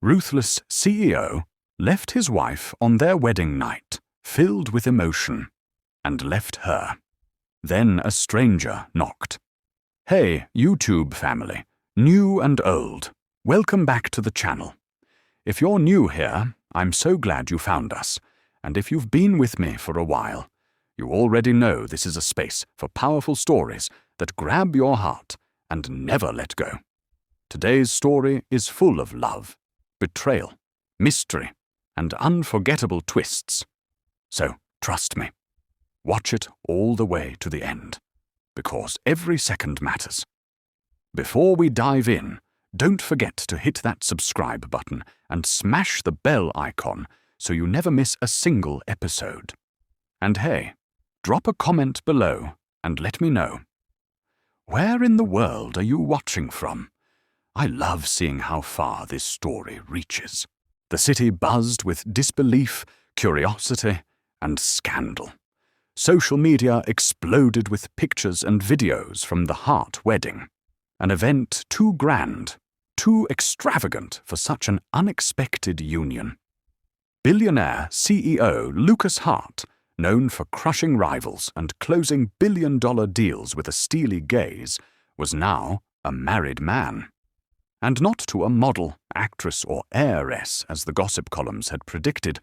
ruthless CEO left his wife on their wedding night, filled with emotion, and left her. Then a stranger knocked. "Hey, YouTube family, new and old, welcome back to the channel. If you're new here, I'm so glad you found us, and if you've been with me for a while, you already know this is a space for powerful stories that grab your heart and never let go. Today's story is full of love, betrayal, mystery, and unforgettable twists. So trust me, watch it all the way to the end, because every second matters. Before we dive in, don't forget to hit that subscribe button and smash the bell icon so you never miss a single episode. And hey, drop a comment below and let me know. Where in the world are you watching from? I love seeing how far this story reaches. The city buzzed with disbelief, curiosity, and scandal. Social media exploded with pictures and videos from the Hart wedding. An event too grand, too extravagant for such an unexpected union. Billionaire CEO Lucas Hart, known for crushing rivals and closing billion-dollar deals with a steely gaze, was now a married man. And not to a model, actress, or heiress, as the gossip columns had predicted,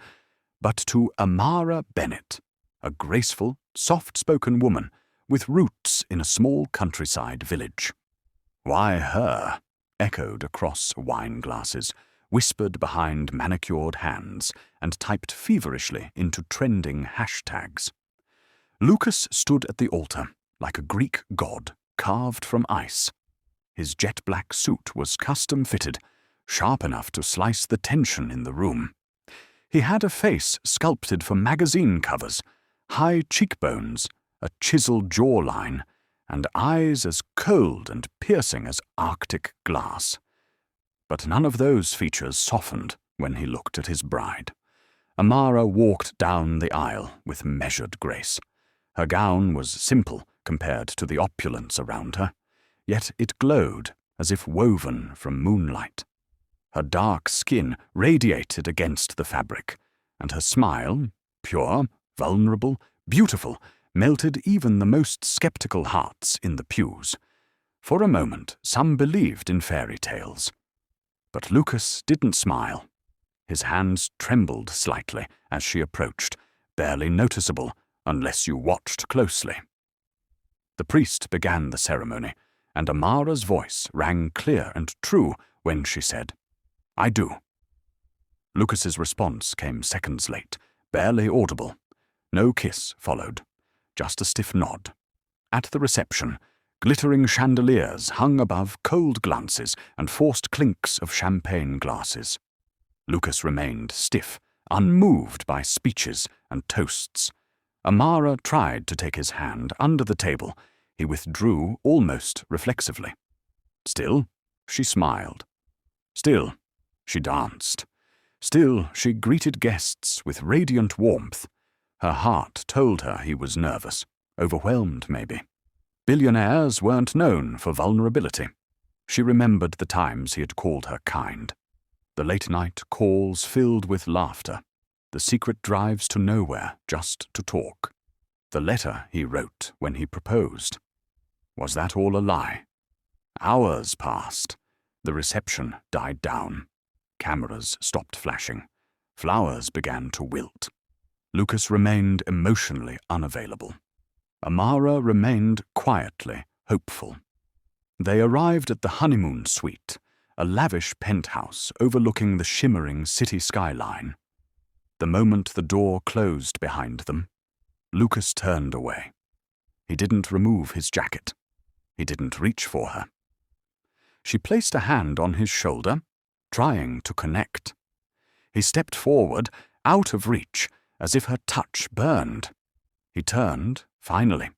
but to Amara Bennett, a graceful, soft-spoken woman with roots in a small countryside village. "Why her?" echoed across wine glasses, whispered behind manicured hands, and typed feverishly into trending hashtags. Lucas stood at the altar like a Greek god carved from ice. His jet-black suit was custom-fitted, sharp enough to slice the tension in the room. He had a face sculpted for magazine covers, high cheekbones, a chiseled jawline, and eyes as cold and piercing as Arctic glass. But none of those features softened when he looked at his bride. Amara walked down the aisle with measured grace. Her gown was simple compared to the opulence around her, yet it glowed as if woven from moonlight. Her dark skin radiated against the fabric, and her smile, pure, vulnerable, beautiful, melted even the most skeptical hearts in the pews. For a moment, some believed in fairy tales. But Lucas didn't smile. His hands trembled slightly as she approached, barely noticeable unless you watched closely. The priest began the ceremony, and Amara's voice rang clear and true when she said, "I do." Lucas's response came seconds late, barely audible. No kiss followed, just a stiff nod. At the reception, glittering chandeliers hung above cold glances and forced clinks of champagne glasses. Lucas remained stiff, unmoved by speeches and toasts. Amara tried to take his hand under the table. He withdrew almost reflexively. Still, she smiled. Still, she danced. Still, she greeted guests with radiant warmth. Her heart told her he was nervous, overwhelmed maybe. Billionaires weren't known for vulnerability. She remembered the times he had called her kind. The late-night calls filled with laughter. The secret drives to nowhere just to talk. The letter he wrote when he proposed. Was that all a lie? Hours passed. The reception died down. Cameras stopped flashing. Flowers began to wilt. Lucas remained emotionally unavailable. Amara remained quietly hopeful. They arrived at the honeymoon suite, a lavish penthouse overlooking the shimmering city skyline. The moment the door closed behind them, Lucas turned away. He didn't remove his jacket. He didn't reach for her. She placed a hand on his shoulder, trying to connect. He stepped forward, out of reach, as if her touch burned. He turned, finally.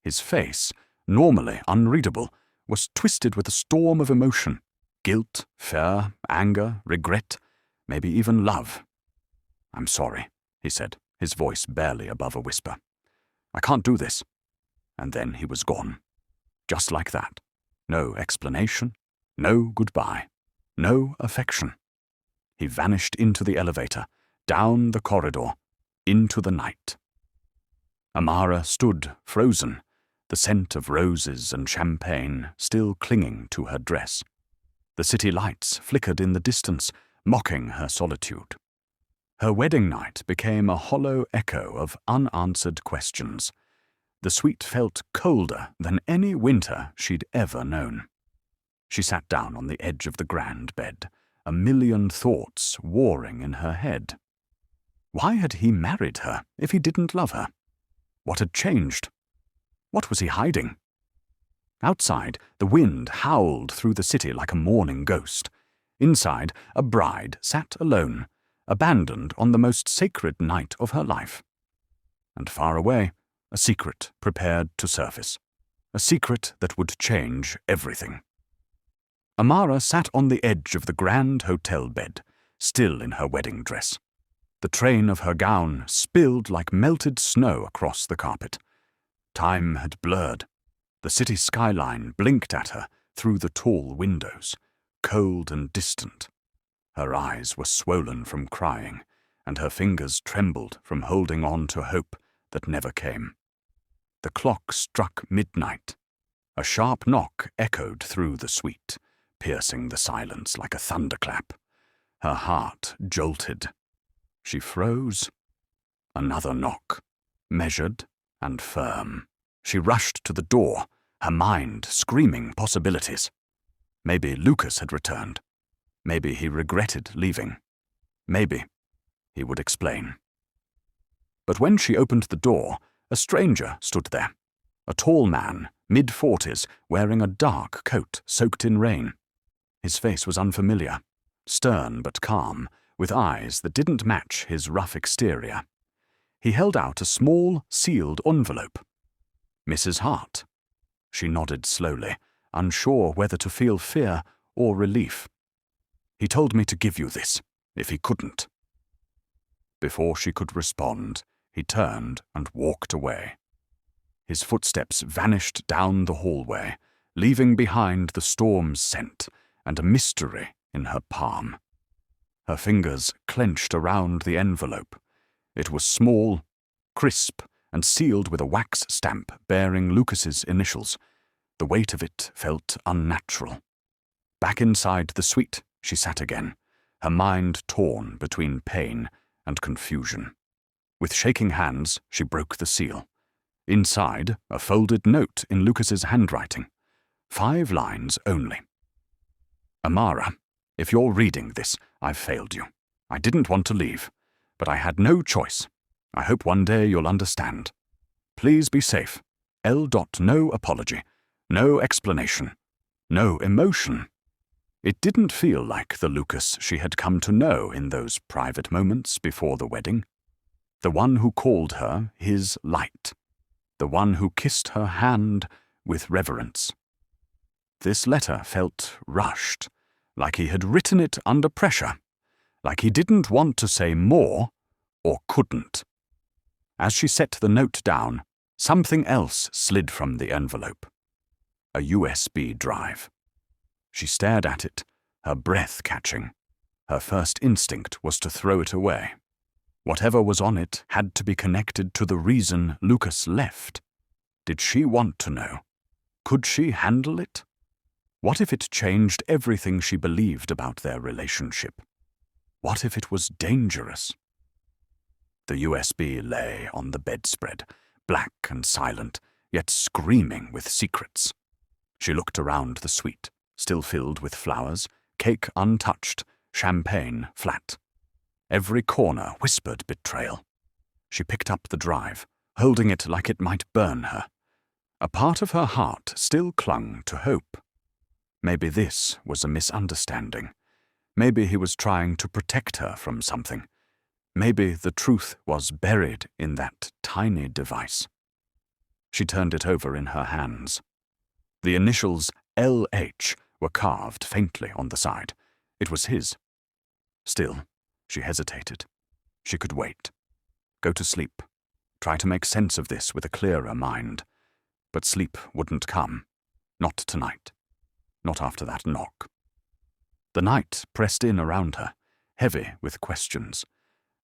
His face, normally unreadable, was twisted with a storm of emotion. Guilt, fear, anger, regret, maybe even love. "I'm sorry," he said, his voice barely above a whisper. "I can't do this." And then he was gone. Just like that. No explanation, no goodbye, no affection. He vanished into the elevator, down the corridor, into the night. Amara stood frozen, the scent of roses and champagne still clinging to her dress. The city lights flickered in the distance, mocking her solitude. Her wedding night became a hollow echo of unanswered questions. The suite felt colder than any winter she'd ever known. She sat down on the edge of the grand bed, a million thoughts warring in her head. Why had he married her if he didn't love her? What had changed? What was he hiding? Outside, the wind howled through the city like a mourning ghost. Inside, a bride sat alone, abandoned on the most sacred night of her life. And far away, a secret prepared to surface. A secret that would change everything. Amara sat on the edge of the grand hotel bed, still in her wedding dress. The train of her gown spilled like melted snow across the carpet. Time had blurred. The city skyline blinked at her through the tall windows, cold and distant. Her eyes were swollen from crying, and her fingers trembled from holding on to hope that never came. The clock struck midnight. A sharp knock echoed through the suite, piercing the silence like a thunderclap. Her heart jolted. She froze. Another knock, measured and firm. She rushed to the door, her mind screaming possibilities. Maybe Lucas had returned. Maybe he regretted leaving. Maybe he would explain. But when she opened the door, a stranger stood there. A tall man, mid-40s, wearing a dark coat soaked in rain. His face was unfamiliar, stern but calm, with eyes that didn't match his rough exterior. He held out a small, sealed envelope. Mrs. Hart. She nodded slowly, unsure whether to feel fear or relief. He told me to give you this, if he couldn't. Before she could respond, he turned and walked away. His footsteps vanished down the hallway, leaving behind the storm's scent and a mystery in her palm. Her fingers clenched around the envelope. It was small, crisp, and sealed with a wax stamp bearing Lucas's initials. The weight of it felt unnatural. Back inside the suite, she sat again, her mind torn between pain and confusion. With shaking hands, she broke the seal. Inside, a folded note in Lucas's handwriting. 5 lines only. Amara, if you're reading this, I've failed you. I didn't want to leave, but I had no choice. I hope one day you'll understand. Please be safe. L. No apology, no explanation, no emotion. It didn't feel like the Lucas she had come to know in those private moments before the wedding. The one who called her his light. The one who kissed her hand with reverence. This letter felt rushed, like he had written it under pressure, like he didn't want to say more or couldn't. As she set the note down, something else slid from the envelope. A USB drive. She stared at it, her breath catching. Her first instinct was to throw it away. Whatever was on it had to be connected to the reason Lucas left. Did she want to know? Could she handle it? What if it changed everything she believed about their relationship? What if it was dangerous? The USB lay on the bedspread, black and silent, yet screaming with secrets. She looked around the suite, still filled with flowers, cake untouched, champagne flat. Every corner whispered betrayal. She picked up the drive, holding it like it might burn her. A part of her heart still clung to hope. Maybe this was a misunderstanding. Maybe he was trying to protect her from something. Maybe the truth was buried in that tiny device. She turned it over in her hands. The initials LH were carved faintly on the side. It was his. Still, she hesitated. She could wait. Go to sleep. Try to make sense of this with a clearer mind. But sleep wouldn't come. Not tonight. Not after that knock. The night pressed in around her, heavy with questions,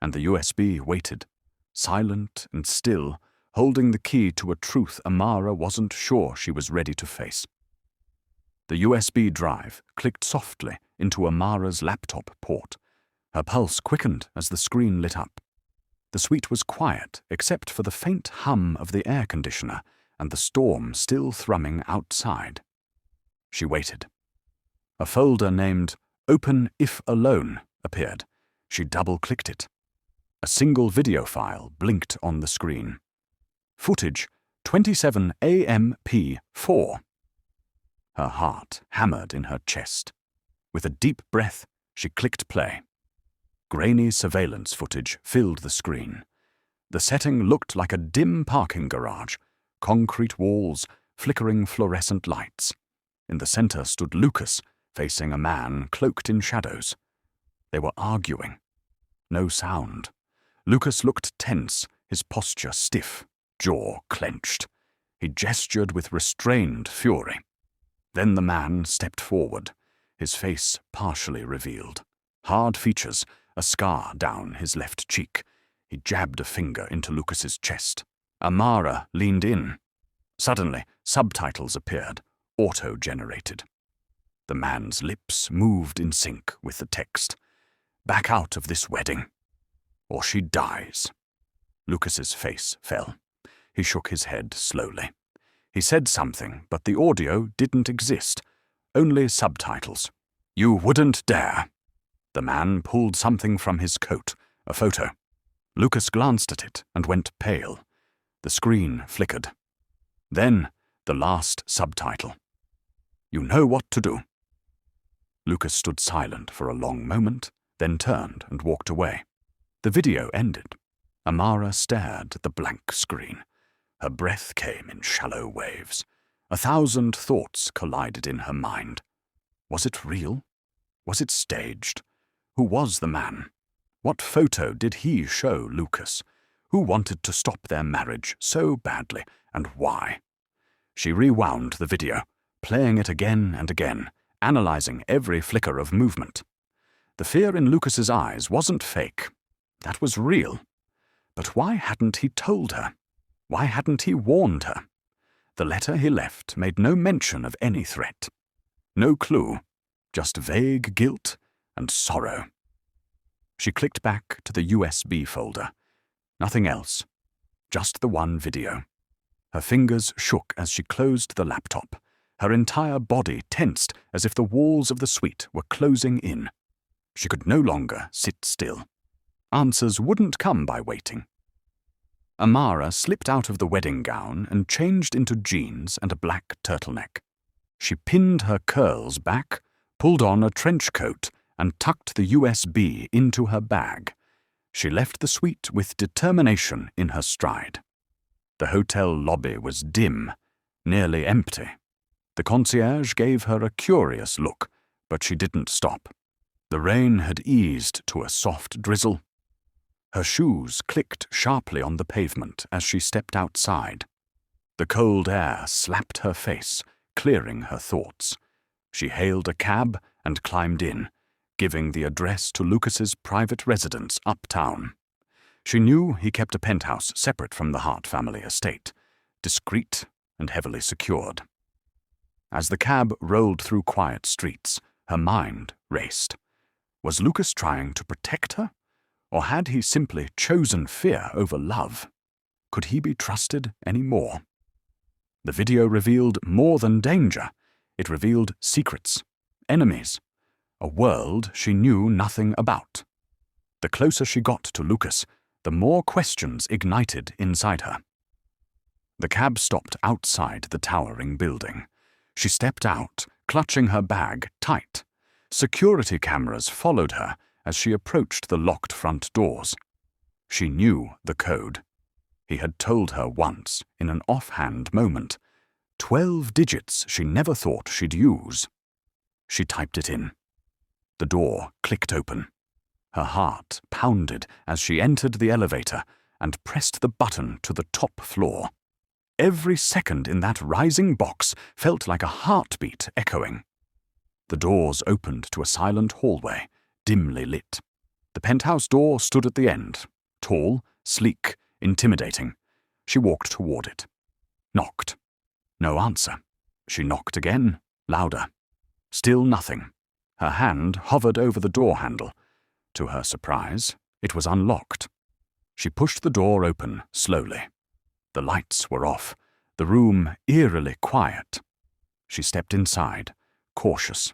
and the USB waited, silent and still, holding the key to a truth Amara wasn't sure she was ready to face. The USB drive clicked softly into Amara's laptop port. Her pulse quickened as the screen lit up. The suite was quiet except for the faint hum of the air conditioner and the storm still thrumming outside. She waited. A folder named Open If Alone appeared. She double-clicked it. A single video file blinked on the screen. Footage 27 AMP4. Her heart hammered in her chest. With a deep breath, she clicked play. Grainy surveillance footage filled the screen. The setting looked like a dim parking garage, concrete walls, flickering fluorescent lights. In the center stood Lucas, facing a man cloaked in shadows. They were arguing. No sound. Lucas looked tense, his posture stiff, jaw clenched. He gestured with restrained fury. Then the man stepped forward, his face partially revealed. Hard features, a scar down his left cheek. He jabbed a finger into Lucas's chest. Amara leaned in. Suddenly, subtitles appeared, auto-generated. The man's lips moved in sync with the text. Back out of this wedding, or she dies. Lucas's face fell. He shook his head slowly. He said something, but the audio didn't exist. Only subtitles. You wouldn't dare. The man pulled something from his coat, a photo. Lucas glanced at it and went pale. The screen flickered. Then, the last subtitle. You know what to do. Lucas stood silent for a long moment, then turned and walked away. The video ended. Amara stared at the blank screen. Her breath came in shallow waves. 1,000 thoughts collided in her mind. Was it real? Was it staged? Who was the man? What photo did he show Lucas? Who wanted to stop their marriage so badly, and why? She rewound the video, playing it again and again, analyzing every flicker of movement. The fear in Lucas's eyes wasn't fake. That was real. But why hadn't he told her? Why hadn't he warned her? The letter he left made no mention of any threat. No clue, just vague guilt and sorrow. She clicked back to the USB folder. Nothing else. Just the one video. Her fingers shook as she closed the laptop. Her entire body tensed as if the walls of the suite were closing in. She could no longer sit still. Answers wouldn't come by waiting. Amara slipped out of the wedding gown and changed into jeans and a black turtleneck. She pinned her curls back, pulled on a trench coat, and tucked the USB into her bag. She left the suite with determination in her stride. The hotel lobby was dim, nearly empty. The concierge gave her a curious look, but she didn't stop. The rain had eased to a soft drizzle. Her shoes clicked sharply on the pavement as she stepped outside. The cold air slapped her face, clearing her thoughts. She hailed a cab and climbed in, giving the address to Lucas's private residence uptown. She knew he kept a penthouse separate from the Hart family estate, discreet and heavily secured. As the cab rolled through quiet streets, her mind raced. Was Lucas trying to protect her? Or had he simply chosen fear over love? Could he be trusted any more? The video revealed more than danger. It revealed secrets, enemies, a world she knew nothing about. The closer she got to Lucas, the more questions ignited inside her. The cab stopped outside the towering building. She stepped out, clutching her bag tight. Security cameras followed her as she approached the locked front doors. She knew the code. He had told her once, in an offhand moment. 12 digits she never thought she'd use. She typed it in. The door clicked open. Her heart pounded as she entered the elevator and pressed the button to the top floor. Every second in that rising box felt like a heartbeat echoing. The doors opened to a silent hallway, dimly lit. The penthouse door stood at the end, tall, sleek, intimidating. She walked toward it. Knocked. No answer. She knocked again, louder. Still nothing. Her hand hovered over the door handle. To her surprise, it was unlocked. She pushed the door open slowly. The lights were off, the room eerily quiet. She stepped inside, cautious.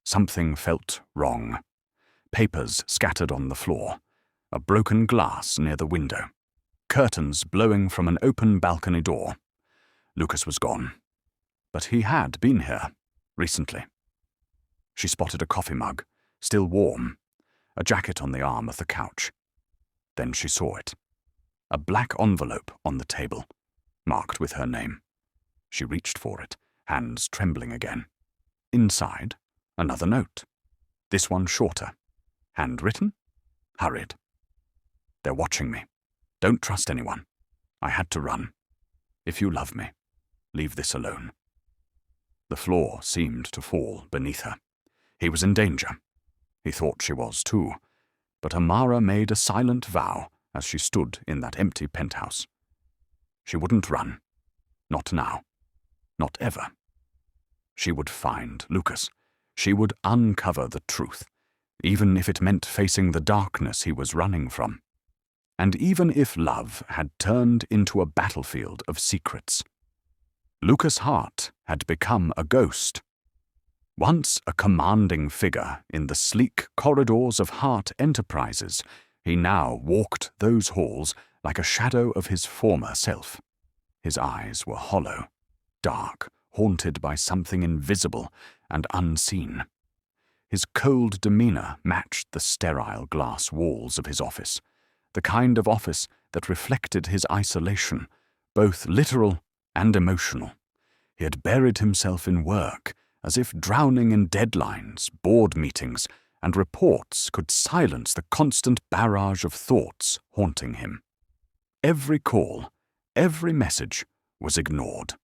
Something felt wrong. Papers scattered on the floor, a broken glass near the window, curtains blowing from an open balcony door. Lucas was gone. But he had been here, recently. She spotted a coffee mug, still warm, a jacket on the arm of the couch. Then she saw it. A black envelope on the table, marked with her name. She reached for it, hands trembling again. Inside, another note. This one shorter. Handwritten? Hurried. They're watching me. Don't trust anyone. I had to run. If you love me, leave this alone. The floor seemed to fall beneath her. He was in danger. He thought she was too. But Amara made a silent vow as she stood in that empty penthouse. She wouldn't run. Not now. Not ever. She would find Lucas. She would uncover the truth, even if it meant facing the darkness he was running from. And even if love had turned into a battlefield of secrets. Lucas Hart had become a ghost. Once a commanding figure in the sleek corridors of Hart Enterprises, he now walked those halls like a shadow of his former self. His eyes were hollow, dark, haunted by something invisible and unseen. His cold demeanor matched the sterile glass walls of his office, the kind of office that reflected his isolation, both literal and emotional. He had buried himself in work, as if drowning in deadlines, board meetings, and reports could silence the constant barrage of thoughts haunting him. Every call, every message was ignored.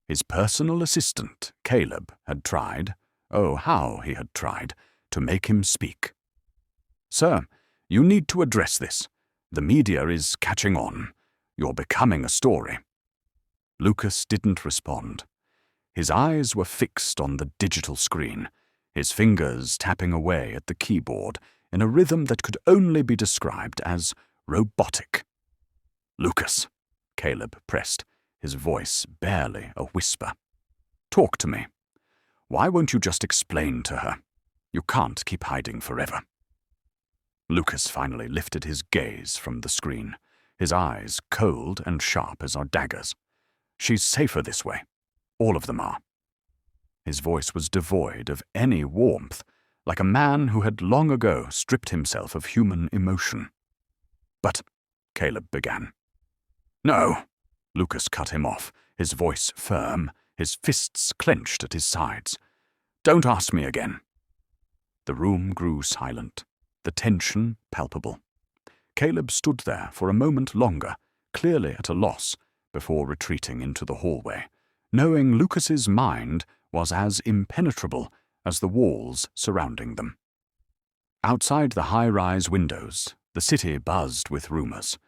His personal assistant, Caleb, had tried, oh how he had tried, to make him speak. "Sir, you need to address this. The media is catching on. You're becoming a story." Lucas didn't respond. His eyes were fixed on the digital screen, his fingers tapping away at the keyboard in a rhythm that could only be described as robotic. "Lucas," Caleb pressed, his voice barely a whisper. "Talk to me. Why won't you just explain to her? You can't keep hiding forever." Lucas finally lifted his gaze from the screen, his eyes cold and sharp as our daggers. "She's safer this way. All of them are." His voice was devoid of any warmth, like a man who had long ago stripped himself of human emotion. "But," Caleb began. "No," Lucas cut him off, his voice firm, his fists clenched at his sides. "Don't ask me again." The room grew silent, the tension palpable. Caleb stood there for a moment longer, clearly at a loss, before retreating into the hallway, knowing Lucas's mind was as impenetrable as the walls surrounding them. Outside the high-rise windows, the city buzzed with rumors.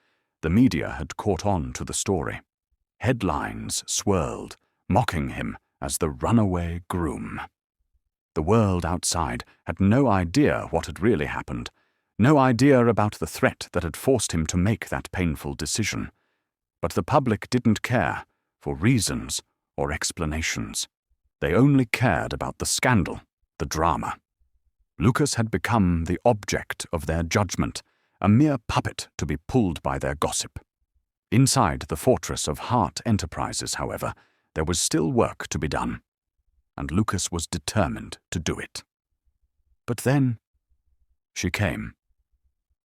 The media had caught on to the story. Headlines swirled, mocking him as the runaway groom. The world outside had no idea what had really happened, no idea about the threat that had forced him to make that painful decision. But the public didn't care, for reasons or explanations. They only cared about the scandal, the drama. Lucas had become the object of their judgment, a mere puppet to be pulled by their gossip. Inside the fortress of Hart Enterprises, however, there was still work to be done, and Lucas was determined to do it. But then she came.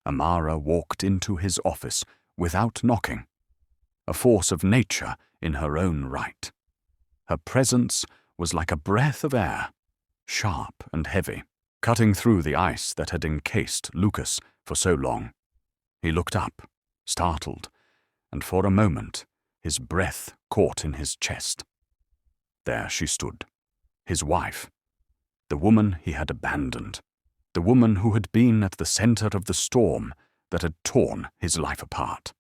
Amara walked into his office without knocking, a force of nature in her own right. Her presence was like a breath of air, sharp and heavy, cutting through the ice that had encased Lucas for so long. He looked up, startled, and for a moment his breath caught in his chest. There she stood, his wife, the woman he had abandoned, the woman who had been at the center of the storm that had torn his life apart.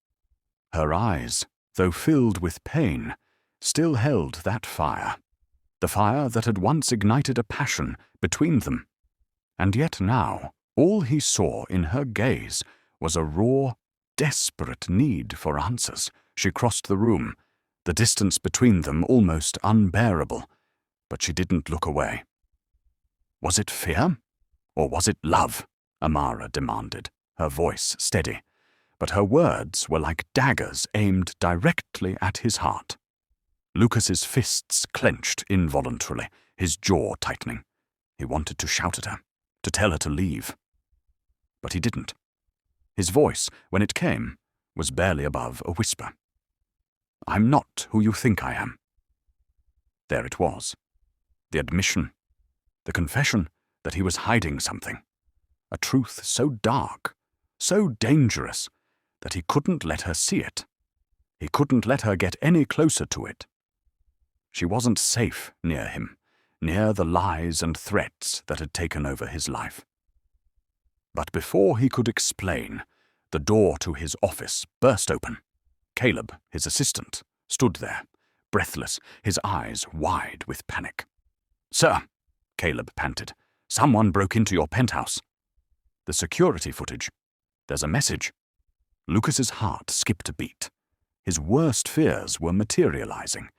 Her eyes, though filled with pain, still held that fire, the fire that had once ignited a passion between them. And yet now, all he saw in her gaze was a raw, desperate need for answers. She crossed the room, the distance between them almost unbearable, but she didn't look away. Was it fear? Or was it love? Amara demanded, her voice steady, but her words were like daggers aimed directly at his heart. Lucas's fists clenched involuntarily, his jaw tightening. He wanted to shout at her, to tell her to leave. But he didn't. His voice, when it came, was barely above a whisper. "I'm not who you think I am." There it was. The admission, the confession that he was hiding something. A truth so dark, so dangerous, that he couldn't let her see it. He couldn't let her get any closer to it. She wasn't safe near him, near the lies and threats that had taken over his life. But before he could explain, the door to his office burst open. Caleb, his assistant, stood there, breathless, his eyes wide with panic. "Sir," Caleb panted, "someone broke into your penthouse." "The security footage. There's a message." Lucas's heart skipped a beat. His worst fears were materializing.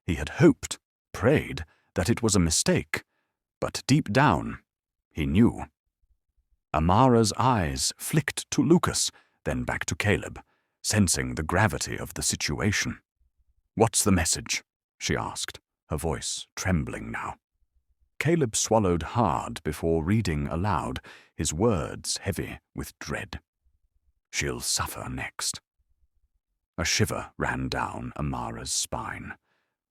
He had hoped, prayed, that it was a mistake, but deep down, he knew. Amara's eyes flicked to Lucas, then back to Caleb, sensing the gravity of the situation. "What's the message?" she asked, her voice trembling now. Caleb swallowed hard before reading aloud, his words heavy with dread. "She'll suffer next." A shiver ran down Amara's spine.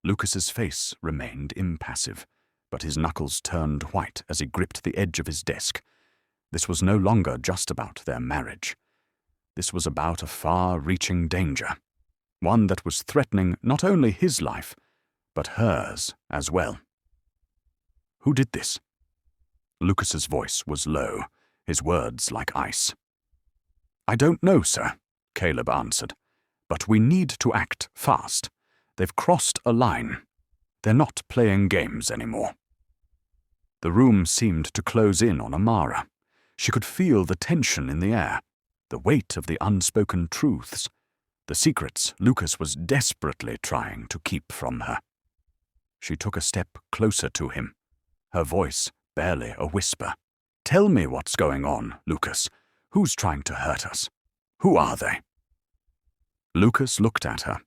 Lucas's face remained impassive, but his knuckles turned white as he gripped the edge of his desk. This was no longer just about their marriage. This was about a far-reaching danger, one that was threatening not only his life, but hers as well. "Who did this?" Lucas's voice was low, his words like ice. "I don't know, sir," Caleb answered, "but we need to act fast. They've crossed a line. They're not playing games anymore." The room seemed to close in on Amara. She could feel the tension in the air, the weight of the unspoken truths, the secrets Lucas was desperately trying to keep from her. She took a step closer to him, her voice barely a whisper. "Tell me what's going on, Lucas. Who's trying to hurt us? Who are they?" Lucas looked at her,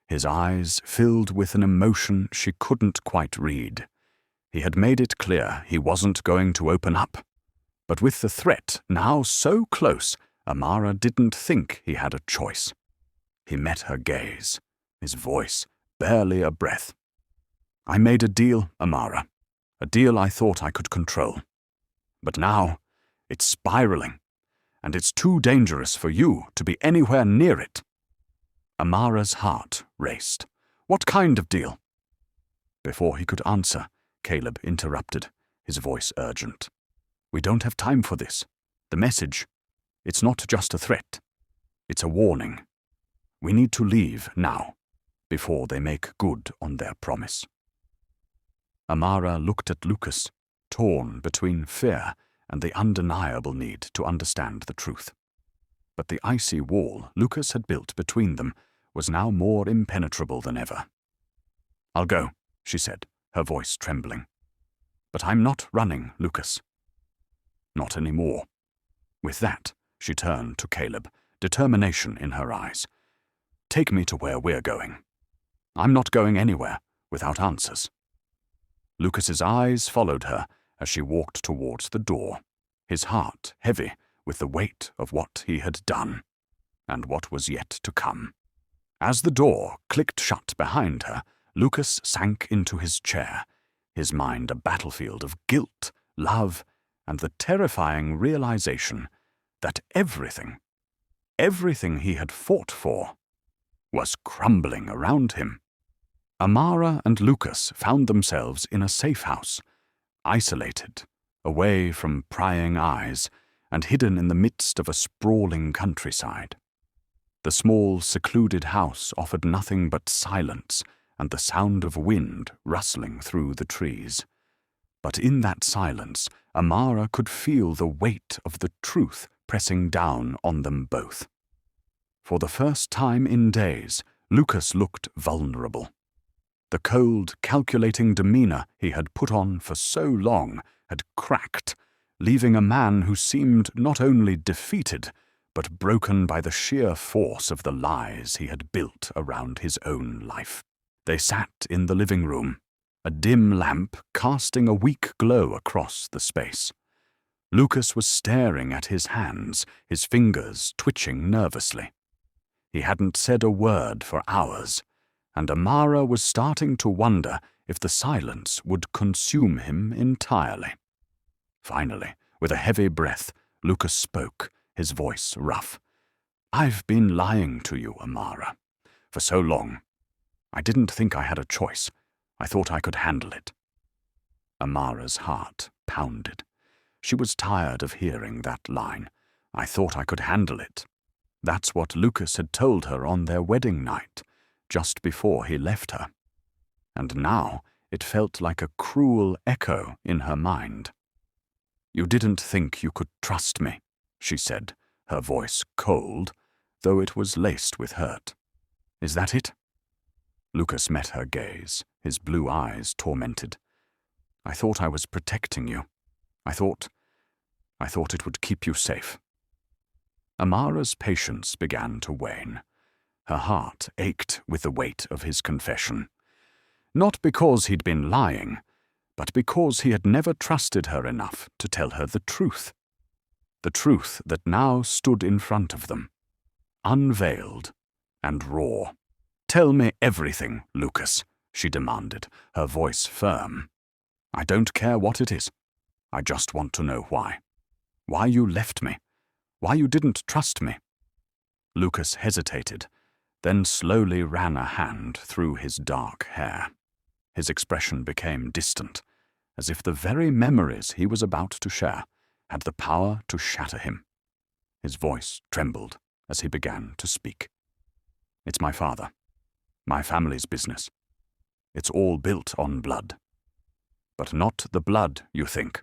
his eyes filled with an emotion she couldn't quite read. He had made it clear he wasn't going to open up. But with the threat now so close, Amara didn't think he had a choice. He met her gaze, his voice barely a breath. "I made a deal, Amara, a deal I thought I could control. But now, it's spiraling, and it's too dangerous for you to be anywhere near it." Amara's heart raced. "What kind of deal?" Before he could answer, Caleb interrupted, his voice urgent. "We don't have time for this. The message, it's not just a threat. It's a warning. We need to leave now, before they make good on their promise." Amara looked at Lucas, torn between fear and the undeniable need to understand the truth. But the icy wall Lucas had built between them was now more impenetrable than ever. "I'll go," she said, her voice trembling. "But I'm not running, Lucas. Not anymore." With that, she turned to Caleb, determination in her eyes. "Take me to where we're going. I'm not going anywhere without answers." Lucas's eyes followed her as she walked towards the door, his heart heavy with the weight of what he had done and what was yet to come. As the door clicked shut behind her, Lucas sank into his chair, his mind a battlefield of guilt, love, and the terrifying realization that everything he had fought for, was crumbling around him. Amara and Lucas found themselves in a safe house, isolated, away from prying eyes and hidden in the midst of a sprawling countryside. The small, secluded house offered nothing but silence and the sound of wind rustling through the trees. But in that silence, Amara could feel the weight of the truth pressing down on them both. For the first time in days, Lucas looked vulnerable. The cold, calculating demeanor he had put on for so long had cracked, leaving a man who seemed not only defeated, but broken by the sheer force of the lies he had built around his own life. They sat in the living room, a dim lamp casting a weak glow across the space. Lucas was staring at his hands, his fingers twitching nervously. He hadn't said a word for hours, and Amara was starting to wonder if the silence would consume him entirely. Finally, with a heavy breath, Lucas spoke, his voice rough. "I've been lying to you, Amara, for so long. I didn't think I had a choice. I thought I could handle it." Amara's heart pounded. She was tired of hearing that line. "I thought I could handle it." That's what Lucas had told her on their wedding night, just before he left her. And now it felt like a cruel echo in her mind. "You didn't think you could trust me," she said, her voice cold, though it was laced with hurt. "Is that it?" Lucas met her gaze, his blue eyes tormented. "I thought I was protecting you. I thought it would keep you safe." Amara's patience began to wane. Her heart ached with the weight of his confession. Not because he'd been lying, but because he had never trusted her enough to tell her the truth. The truth that now stood in front of them, unveiled and raw. "Tell me everything, Lucas," she demanded, her voice firm. "I don't care what it is. I just want to know why. Why you left me. Why you didn't trust me." Lucas hesitated, then slowly ran a hand through his dark hair. His expression became distant, as if the very memories he was about to share had the power to shatter him. His voice trembled as he began to speak. "It's my father. My family's business. It's all built on blood. But not the blood you think."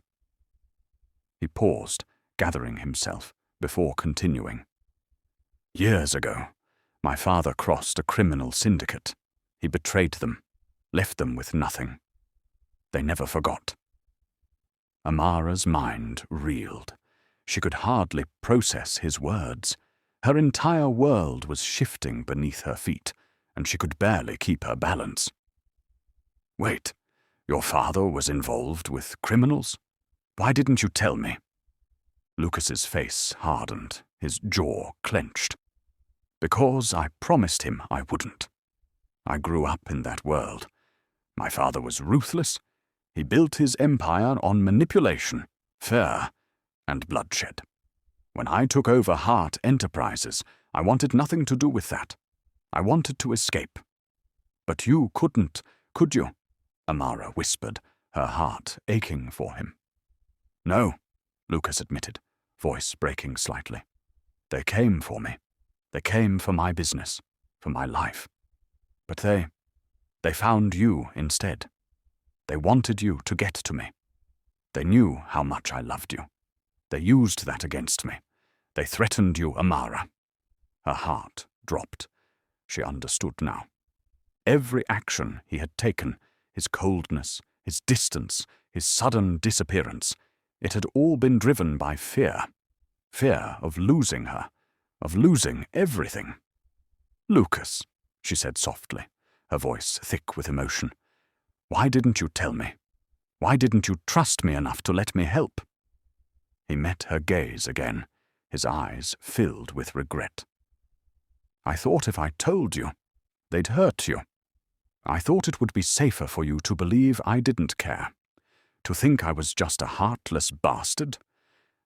He paused, gathering himself, before continuing. "Years ago, my father crossed a criminal syndicate. He betrayed them, left them with nothing. They never forgot." Amara's mind reeled. She could hardly process his words. Her entire world was shifting beneath her feet, and she could barely keep her balance. "Wait, your father was involved with criminals? Why didn't you tell me?" Lucas's face hardened, his jaw clenched. "Because I promised him I wouldn't. I grew up in that world. My father was ruthless. He built his empire on manipulation, fear, and bloodshed. When I took over Hart Enterprises, I wanted nothing to do with that. I wanted to escape. But you couldn't, could you?" Amara whispered, her heart aching for him. "No," Lucas admitted, voice breaking slightly. "They came for me. They came for my business, for my life. But they found you instead. They wanted you to get to me. They knew how much I loved you. They used that against me. They threatened you, Amara." Her heart dropped. She understood now. Every action he had taken, his coldness, his distance, his sudden disappearance, it had all been driven by fear. Fear of losing her, of losing everything. "Lucas," she said softly, her voice thick with emotion, "why didn't you tell me? Why didn't you trust me enough to let me help?" He met her gaze again, his eyes filled with regret. "I thought if I told you, they'd hurt you. I thought it would be safer for you to believe I didn't care, to think I was just a heartless bastard.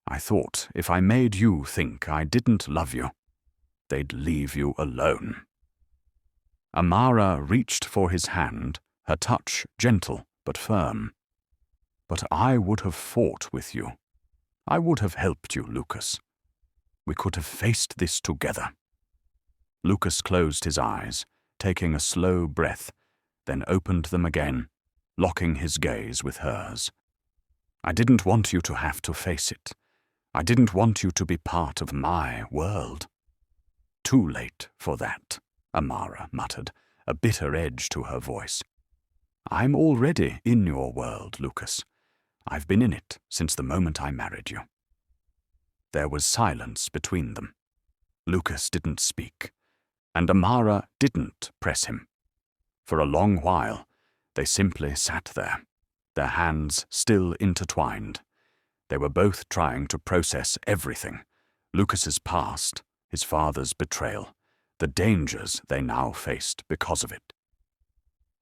I thought if I made you think I didn't love you, they'd leave you alone." Amara reached for his hand, her touch gentle but firm. But I would have fought with you. I would have helped you, Lucas. We could have faced this together." Lucas closed his eyes, taking a slow breath, then opened them again, locking his gaze with hers. "I didn't want you to have to face it. I didn't want you to be part of my world." "Too late for that," Amara muttered, a bitter edge to her voice. "I'm already in your world, Lucas. I've been in it since the moment I married you." There was silence between them. Lucas didn't speak, and Amara didn't press him. For a long while, they simply sat there, their hands still intertwined. They were both trying to process everything: Lucas's past, his father's betrayal, the dangers they now faced because of it.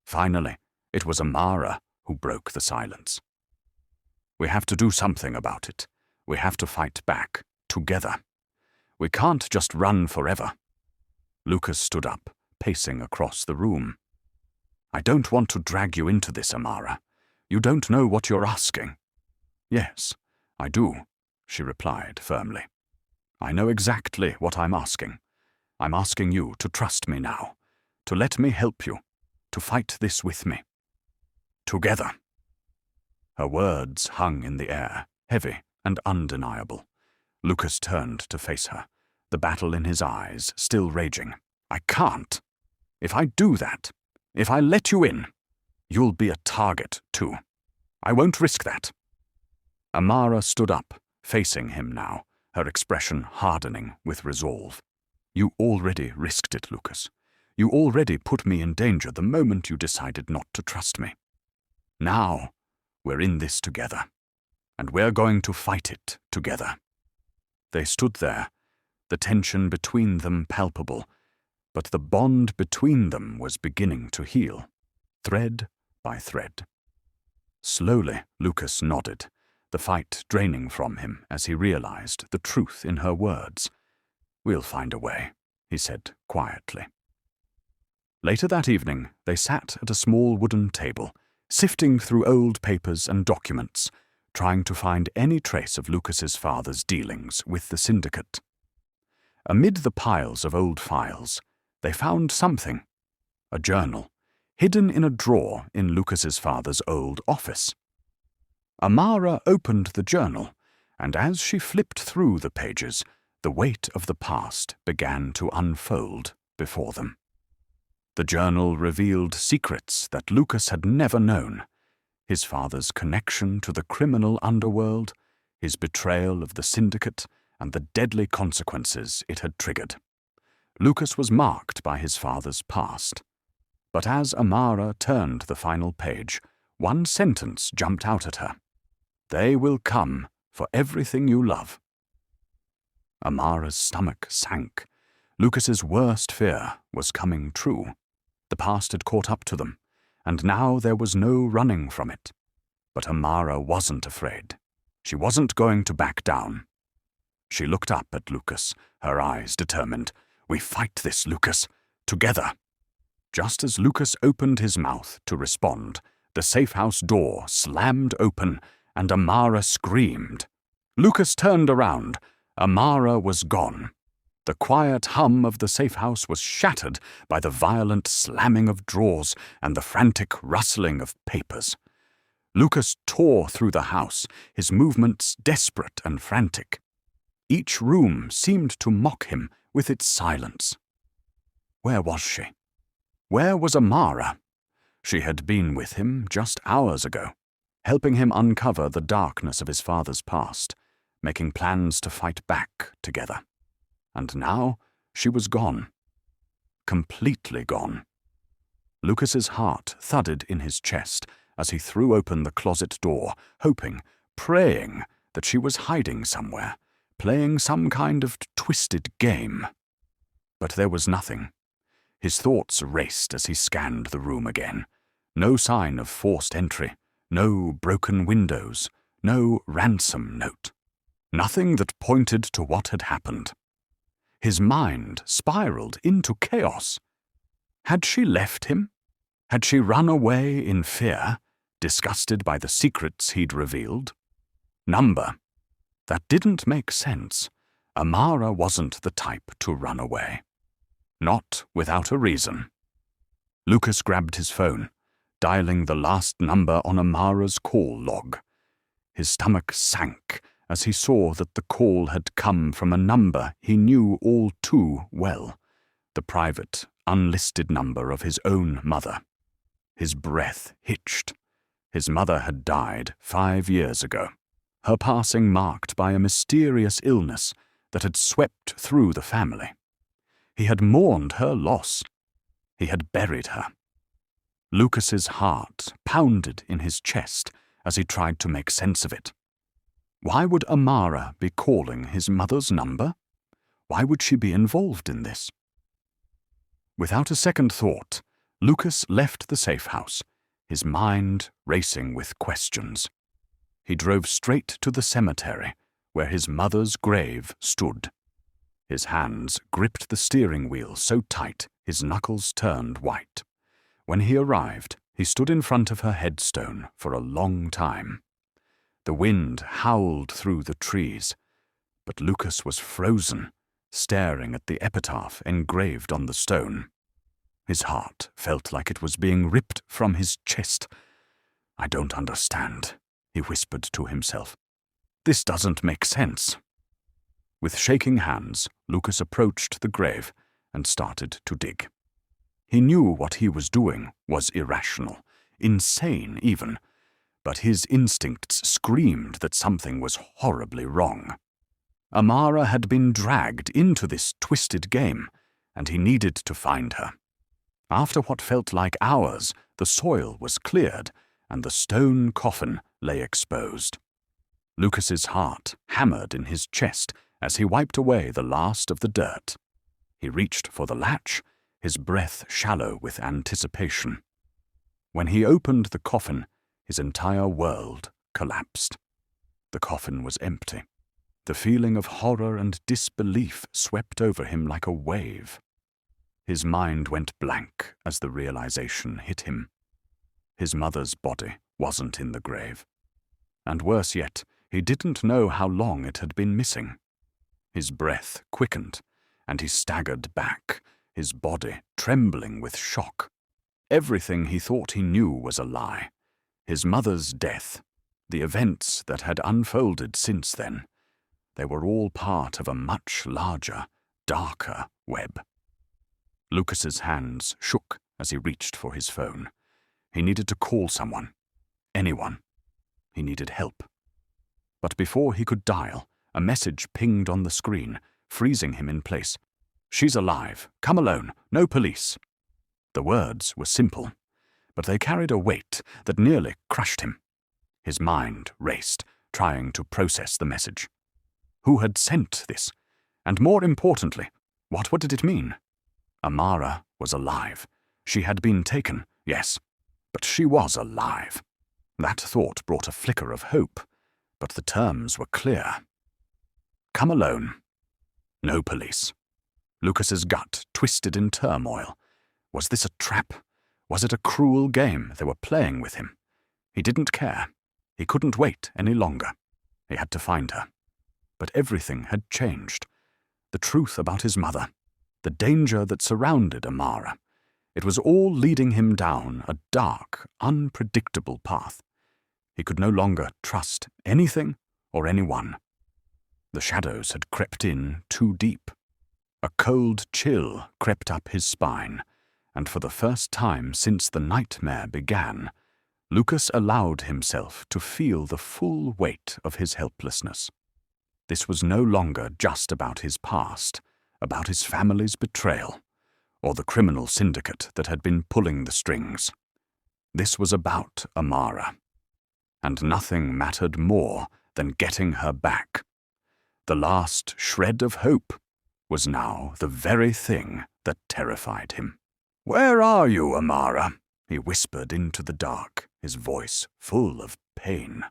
Finally, it was Amara who broke the silence. "We have to do something about it. We have to fight back, together. We can't just run forever." Lucas stood up, pacing across the room. "I don't want to drag you into this, Amara. You don't know what you're asking." "Yes, I do," she replied firmly. "I know exactly what I'm asking. I'm asking you to trust me now, to let me help you, to fight this with me. Together." Her words hung in the air, heavy and undeniable. Lucas turned to face her, the battle in his eyes still raging. "I can't. If I do that, if I let you in, you'll be a target too. I won't risk that." Amara stood up, facing him now, her expression hardening with resolve. "You already risked it, Lucas. You already put me in danger the moment you decided not to trust me. Now, we're in this together, and we're going to fight it together." They stood there, the tension between them palpable, but the bond between them was beginning to heal, thread by thread. Slowly, Lucas nodded, the fight draining from him as he realized the truth in her words. "We'll find a way," he said quietly. Later that evening, they sat at a small wooden table, sifting through old papers and documents, trying to find any trace of Lucas's father's dealings with the syndicate. Amid the piles of old files, they found something: a journal, hidden in a drawer in Lucas's father's old office. Amara opened the journal, and as she flipped through the pages, the weight of the past began to unfold before them. The journal revealed secrets that Lucas had never known: his father's connection to the criminal underworld, his betrayal of the syndicate, and the deadly consequences it had triggered. Lucas was marked by his father's past. But as Amara turned the final page, one sentence jumped out at her: "They will come for everything you love." Amara's stomach sank. Lucas's worst fear was coming true. The past had caught up to them, and now there was no running from it. But Amara wasn't afraid. She wasn't going to back down. She looked up at Lucas, her eyes determined. "We fight this, Lucas, together." Just as Lucas opened his mouth to respond, the safehouse door slammed open, and Amara screamed. Lucas turned around. Amara was gone. The quiet hum of the safehouse was shattered by the violent slamming of drawers and the frantic rustling of papers. Lucas tore through the house, his movements desperate and frantic. Each room seemed to mock him with its silence. Where was she? Where was Amara? She had been with him just hours ago, helping him uncover the darkness of his father's past, making plans to fight back together. And now she was gone. Completely gone. Lucas's heart thudded in his chest as he threw open the closet door, hoping, praying that she was hiding somewhere, playing some kind of twisted game. But there was nothing. His thoughts raced as he scanned the room again. No sign of forced entry, no broken windows, no ransom note. Nothing that pointed to what had happened. His mind spiraled into chaos. Had she left him? Had she run away in fear? disgusted by the secrets he'd revealed. Number. That didn't make sense. Amara wasn't the type to run away. Not without a reason. Lucas grabbed his phone, dialing the last number on Amara's call log. His stomach sank as he saw that the call had come from a number he knew all too well, the private, unlisted number of his own mother. His breath hitched. His mother had died 5 years ago, her passing marked by a mysterious illness that had swept through the family. He had mourned her loss. He had buried her. Lucas's heart pounded in his chest as he tried to make sense of it. Why would Amara be calling his mother's number? Why would she be involved in this? Without a second thought, Lucas left the safe house, his mind racing with questions. He drove straight to the cemetery, where his mother's grave stood. His hands gripped the steering wheel so tight his knuckles turned white. When he arrived, he stood in front of her headstone for a long time. The wind howled through the trees, but Lucas was frozen, staring at the epitaph engraved on the stone. His heart felt like it was being ripped from his chest. "I don't understand," he whispered to himself. "This doesn't make sense." With shaking hands, Lucas approached the grave and started to dig. He knew what he was doing was irrational, insane even, but his instincts screamed that something was horribly wrong. Amara had been dragged into this twisted game, and he needed to find her. After what felt like hours, the soil was cleared, and the stone coffin lay exposed. Lucas's heart hammered in his chest as he wiped away the last of the dirt. He reached for the latch, his breath shallow with anticipation. When he opened the coffin, his entire world collapsed. The coffin was empty. The feeling of horror and disbelief swept over him like a wave. His mind went blank as the realization hit him. His mother's body wasn't in the grave. And worse yet, he didn't know how long it had been missing. His breath quickened, and he staggered back, his body trembling with shock. Everything he thought he knew was a lie. His mother's death, the events that had unfolded since then, they were all part of a much larger, darker web. Lucas's hands shook as he reached for his phone. He needed to call someone. Anyone. He needed help. But before he could dial, a message pinged on the screen, freezing him in place. "She's alive. Come alone. No police." The words were simple, but they carried a weight that nearly crushed him. His mind raced, trying to process the message. Who had sent this? And more importantly, what did it mean? Amara was alive. She had been taken, yes, but she was alive. That thought brought a flicker of hope, but the terms were clear. Come alone. No police. Lucas's gut twisted in turmoil. Was this a trap? Was it a cruel game they were playing with him? He didn't care. He couldn't wait any longer. He had to find her. But everything had changed. The truth about his mother, the danger that surrounded Amara, it was all leading him down a dark, unpredictable path. He could no longer trust anything or anyone. The shadows had crept in too deep. A cold chill crept up his spine, and for the first time since the nightmare began, Lucas allowed himself to feel the full weight of his helplessness. This was no longer just about his past, about his family's betrayal, or the criminal syndicate that had been pulling the strings. This was about Amara, and nothing mattered more than getting her back. The last shred of hope was now the very thing that terrified him. "Where are you, Amara?" he whispered into the dark, his voice full of pain.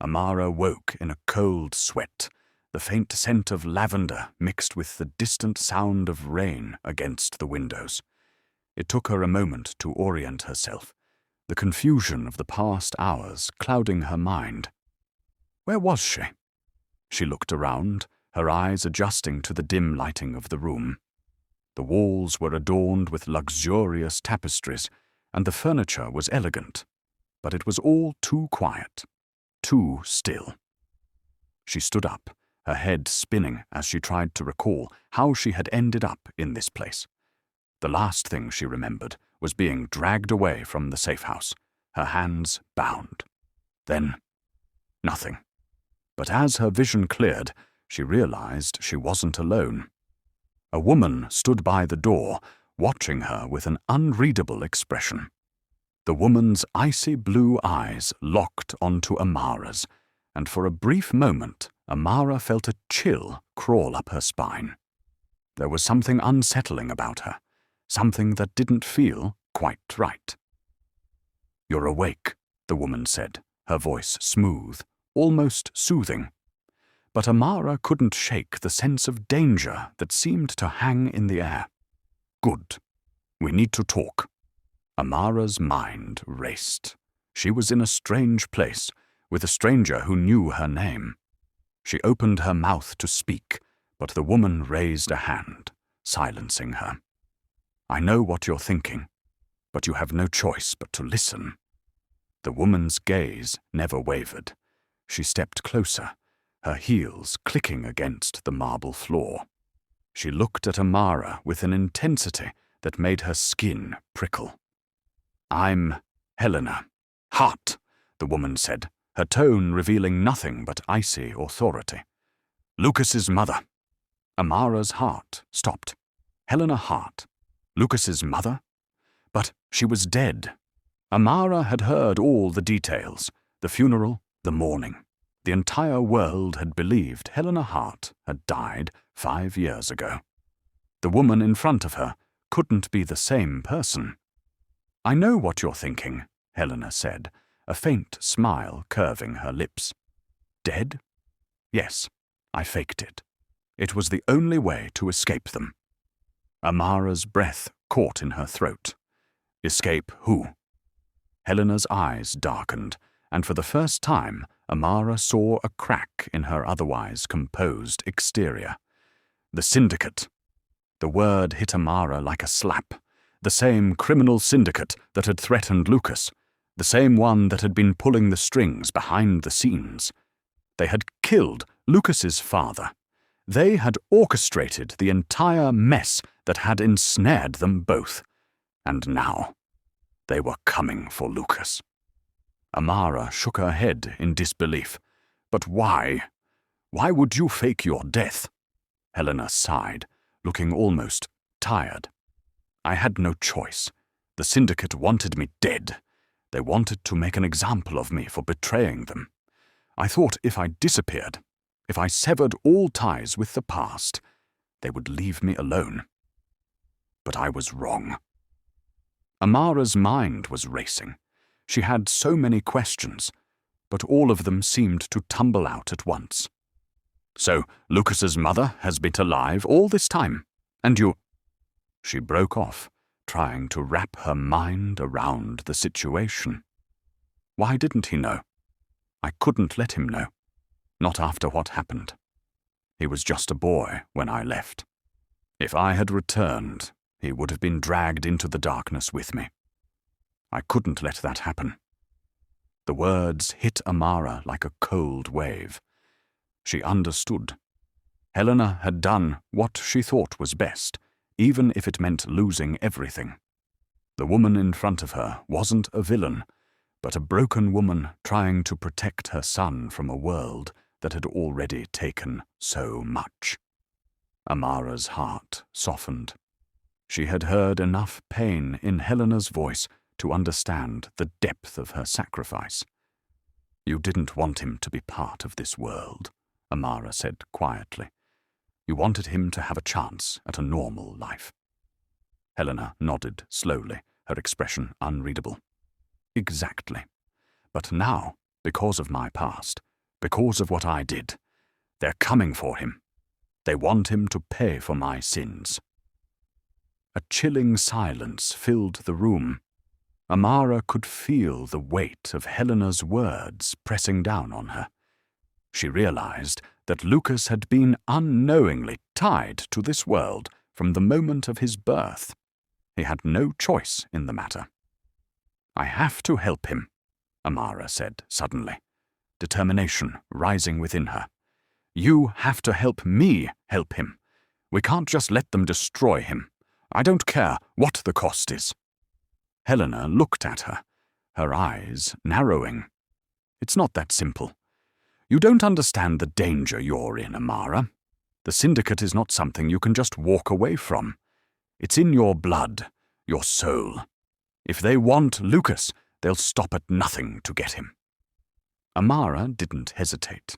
Amara woke in a cold sweat, the faint scent of lavender mixed with the distant sound of rain against the windows. It took her a moment to orient herself, the confusion of the past hours clouding her mind. Where was she? She looked around, her eyes adjusting to the dim lighting of the room. The walls were adorned with luxurious tapestries, and the furniture was elegant, but it was all too quiet, too still. She stood up, her head spinning as she tried to recall how she had ended up in this place. The last thing she remembered was being dragged away from the safe house, her hands bound. Then, nothing. But as her vision cleared, she realized she wasn't alone. A woman stood by the door, watching her with an unreadable expression. The woman's icy blue eyes locked onto Amara's, and for a brief moment, Amara felt a chill crawl up her spine. There was something unsettling about her, something that didn't feel quite right. "You're awake," the woman said, her voice smooth, almost soothing. But Amara couldn't shake the sense of danger that seemed to hang in the air. "Good. We need to talk." Amara's mind raced. She was in a strange place, with a stranger who knew her name. She opened her mouth to speak, but the woman raised a hand, silencing her. "I know what you're thinking, but you have no choice but to listen." The woman's gaze never wavered. She stepped closer, her heels clicking against the marble floor. She looked at Amara with an intensity that made her skin prickle. "I'm Helena. Hart," the woman said, her tone revealing nothing but icy authority. "Lucas's mother." Amara's heart stopped. Helena Hart. Lucas's mother? But she was dead. Amara had heard all the details, the funeral, the mourning. The entire world had believed Helena Hart had died 5 years ago. The woman in front of her couldn't be the same person. "I know what you're thinking," Helena said, a faint smile curving her lips. "Dead? Yes, I faked it. It was the only way to escape them." Amara's breath caught in her throat. "Escape who?" Helena's eyes darkened, and for the first time, Amara saw a crack in her otherwise composed exterior. "The syndicate." The word hit Amara like a slap. The same criminal syndicate that had threatened Lucas. The same one that had been pulling the strings behind the scenes. They had killed Lucas's father. They had orchestrated the entire mess that had ensnared them both. And now, they were coming for Lucas. Amara shook her head in disbelief. "But why? Why would you fake your death?" Helena sighed, looking almost tired. "I had no choice. The syndicate wanted me dead. They wanted to make an example of me for betraying them. I thought if I disappeared, if I severed all ties with the past, they would leave me alone. But I was wrong." Amara's mind was racing. She had so many questions, but all of them seemed to tumble out at once. "So Lucas's mother has been alive all this time, and you—" She broke off, trying to wrap her mind around the situation. Why didn't he know? I couldn't let him know. Not after what happened. He was just a boy when I left. If I had returned, he would have been dragged into the darkness with me. I couldn't let that happen. The words hit Amara like a cold wave. She understood. Helena had done what she thought was best, even if it meant losing everything. The woman in front of her wasn't a villain, but a broken woman trying to protect her son from a world that had already taken so much. Amara's heart softened. She had heard enough pain in Helena's voice to understand the depth of her sacrifice. "You didn't want him to be part of this world," Amara said quietly. "You wanted him to have a chance at a normal life." Helena nodded slowly, her expression unreadable. "Exactly. But now, because of my past, because of what I did, they're coming for him. They want him to pay for my sins." A chilling silence filled the room. Amara could feel the weight of Helena's words pressing down on her. She realized that Lucas had been unknowingly tied to this world from the moment of his birth. He had no choice in the matter. "I have to help him," Amara said suddenly, determination rising within her. "You have to help me help him. We can't just let them destroy him. I don't care what the cost is." Helena looked at her, her eyes narrowing. "It's not that simple. You don't understand the danger you're in, Amara. The syndicate is not something you can just walk away from. It's in your blood, your soul. If they want Lucas, they'll stop at nothing to get him." Amara didn't hesitate.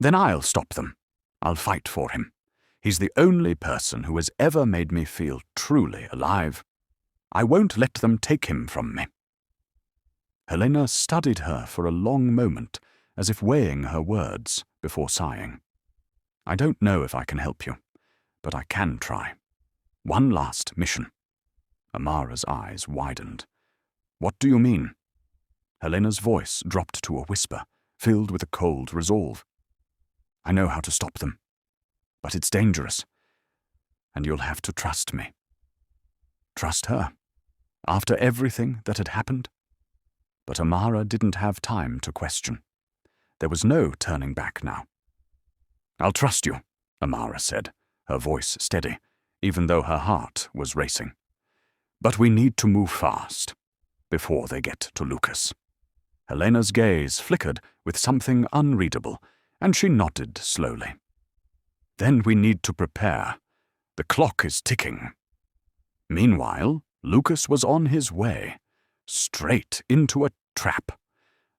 "Then I'll stop them. I'll fight for him. He's the only person who has ever made me feel truly alive. I won't let them take him from me." Helena studied her for a long moment, as if weighing her words before sighing. "I don't know if I can help you, but I can try. One last mission." Amara's eyes widened. "What do you mean?" Helena's voice dropped to a whisper, filled with a cold resolve. "I know how to stop them, but it's dangerous, and you'll have to trust me." Trust her? After everything that had happened? But Amara didn't have time to question. There was no turning back now. "I'll trust you," Amara said, her voice steady, even though her heart was racing. "But we need to move fast, before they get to Lucas." Helena's gaze flickered with something unreadable, and she nodded slowly. "Then we need to prepare. The clock is ticking." Meanwhile, Lucas was on his way, straight into a trap.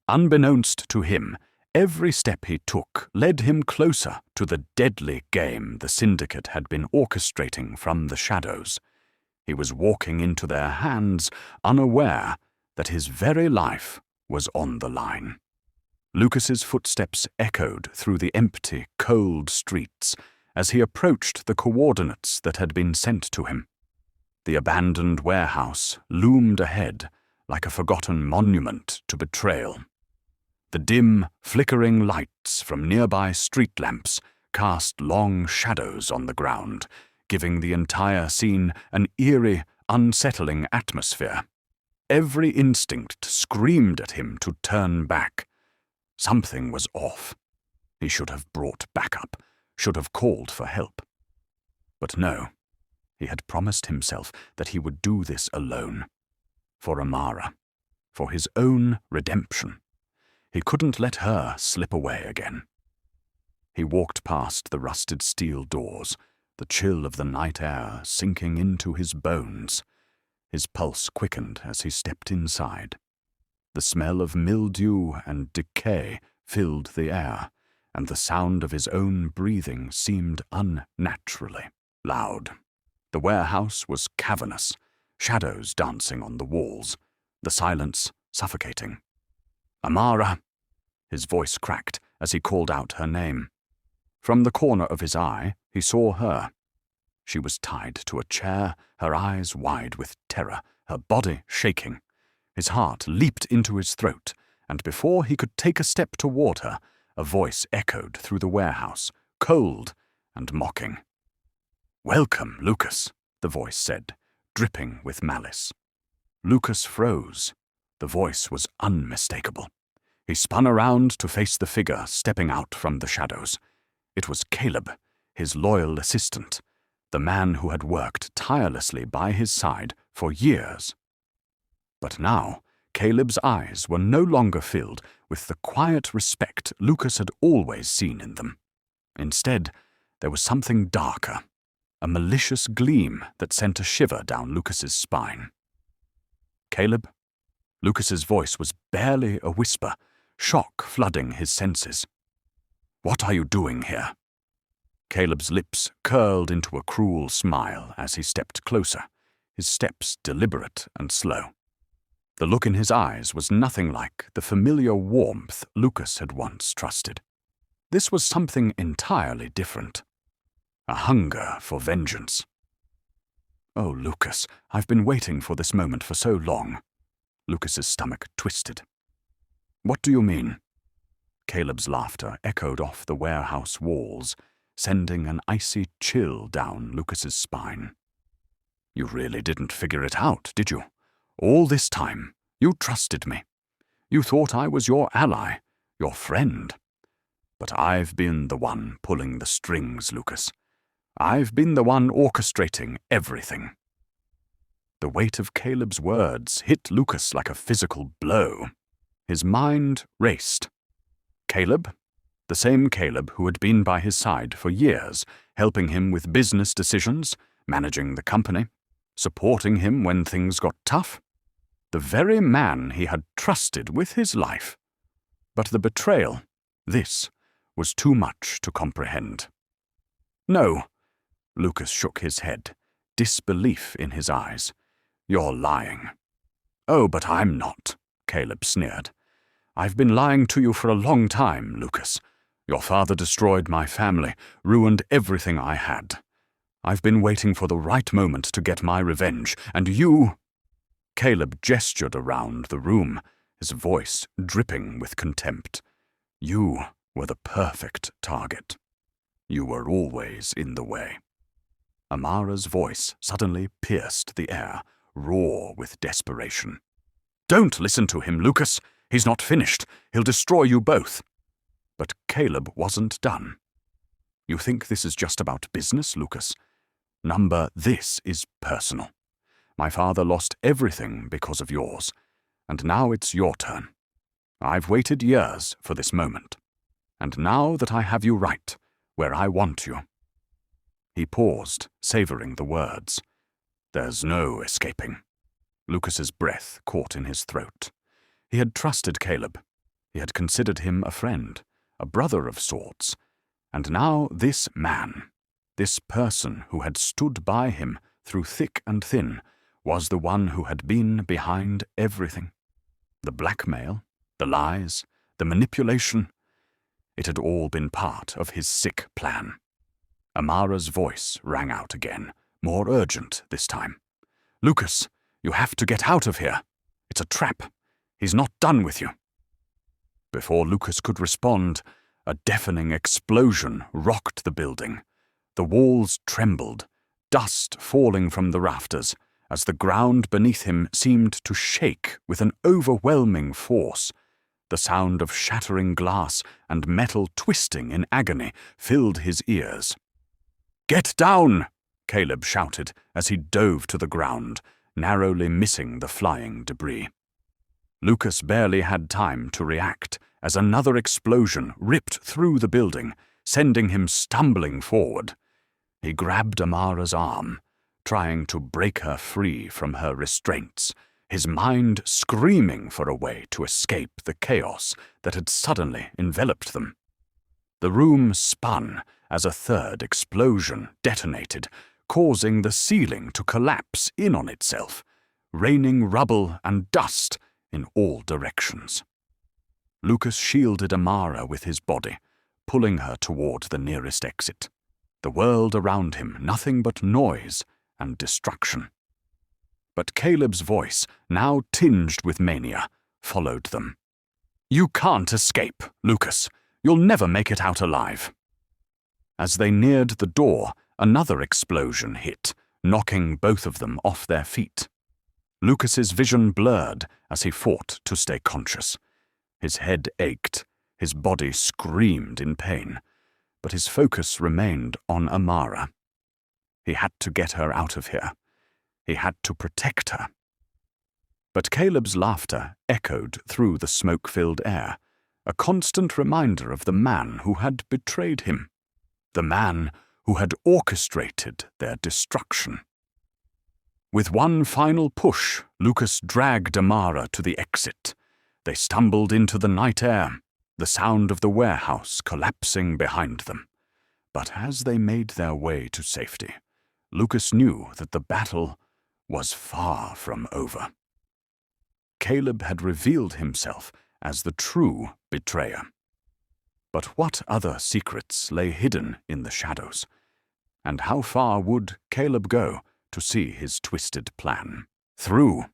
Unbeknownst to him, every step he took led him closer to the deadly game the syndicate had been orchestrating from the shadows. He was walking into their hands, unaware that his very life was on the line. Lucas's footsteps echoed through the empty, cold streets as he approached the coordinates that had been sent to him. The abandoned warehouse loomed ahead like a forgotten monument to betrayal. The dim, flickering lights from nearby street lamps cast long shadows on the ground, giving the entire scene an eerie, unsettling atmosphere. Every instinct screamed at him to turn back. Something was off. He should have brought backup, should have called for help. But no, he had promised himself that he would do this alone. For Amara, for his own redemption. He couldn't let her slip away again. He walked past the rusted steel doors, the chill of the night air sinking into his bones. His pulse quickened as he stepped inside. The smell of mildew and decay filled the air, and the sound of his own breathing seemed unnaturally loud. The warehouse was cavernous, shadows dancing on the walls, the silence suffocating. "Amara!" His voice cracked as he called out her name. From the corner of his eye, he saw her. She was tied to a chair, her eyes wide with terror, her body shaking. His heart leaped into his throat, and before he could take a step toward her, a voice echoed through the warehouse, cold and mocking. "Welcome, Lucas," the voice said, dripping with malice. Lucas froze. The voice was unmistakable. He spun around to face the figure stepping out from the shadows. It was Caleb, his loyal assistant, the man who had worked tirelessly by his side for years. But now, Caleb's eyes were no longer filled with the quiet respect Lucas had always seen in them. Instead, there was something darker, a malicious gleam that sent a shiver down Lucas's spine. "Caleb?" Lucas's voice was barely a whisper, shock flooding his senses. "What are you doing here?" Caleb's lips curled into a cruel smile as he stepped closer, his steps deliberate and slow. The look in his eyes was nothing like the familiar warmth Lucas had once trusted. This was something entirely different. A hunger for vengeance. "Oh, Lucas, I've been waiting for this moment for so long." Lucas's stomach twisted. What do you mean? Caleb's laughter echoed off the warehouse walls, sending an icy chill down Lucas's spine. You really didn't figure it out, did you? All this time, you trusted me. You thought I was your ally, your friend. But I've been the one pulling the strings, Lucas. I've been the one orchestrating everything. The weight of Caleb's words hit Lucas like a physical blow. His mind raced. Caleb, the same Caleb who had been by his side for years, helping him with business decisions, managing the company, supporting him when things got tough. The very man he had trusted with his life. But the betrayal, this, was too much to comprehend. No, Lucas shook his head, disbelief in his eyes. You're lying. Oh, but I'm not, Caleb sneered. I've been lying to you for a long time, Lucas. Your father destroyed my family, ruined everything I had. I've been waiting for the right moment to get my revenge, and you— Caleb gestured around the room, his voice dripping with contempt. You were the perfect target. You were always in the way. Amara's voice suddenly pierced the air, raw with desperation. Don't listen to him, Lucas. He's not finished. He'll destroy you both. But Caleb wasn't done. You think this is just about business, Lucas? This is personal. My father lost everything because of yours, and now it's your turn. I've waited years for this moment, and now that I have you right where I want you. He paused, savoring the words. There's no escaping. Lucas's breath caught in his throat. He had trusted Caleb. He had considered him a friend, a brother of sorts. And now this man, this person who had stood by him through thick and thin, was the one who had been behind everything. The blackmail, the lies, the manipulation. It had all been part of his sick plan. Amara's voice rang out again, more urgent this time. Lucas, you have to get out of here. It's a trap. He's not done with you. Before Lucas could respond, a deafening explosion rocked the building. The walls trembled, dust falling from the rafters, as the ground beneath him seemed to shake with an overwhelming force. The sound of shattering glass and metal twisting in agony filled his ears. Get down! Caleb shouted as he dove to the ground, narrowly missing the flying debris. Lucas barely had time to react as another explosion ripped through the building, sending him stumbling forward. He grabbed Amara's arm, trying to break her free from her restraints, his mind screaming for a way to escape the chaos that had suddenly enveloped them. The room spun as a third explosion detonated, causing the ceiling to collapse in on itself, raining rubble and dust in all directions. Lucas shielded Amara with his body, pulling her toward the nearest exit. The world around him nothing but noise and destruction. But Caleb's voice, now tinged with mania, followed them. You can't escape, Lucas. You'll never make it out alive. As they neared the door, another explosion hit, knocking both of them off their feet. Lucas's vision blurred as he fought to stay conscious. His head ached, his body screamed in pain, but his focus remained on Amara. He had to get her out of here. He had to protect her. But Caleb's laughter echoed through the smoke-filled air, a constant reminder of the man who had betrayed him, the man who had orchestrated their destruction. With one final push, Lucas dragged Amara to the exit. They stumbled into the night air, the sound of the warehouse collapsing behind them. But as they made their way to safety, Lucas knew that the battle was far from over. Caleb had revealed himself as the true betrayer. But what other secrets lay hidden in the shadows? And how far would Caleb go to see his twisted plan through?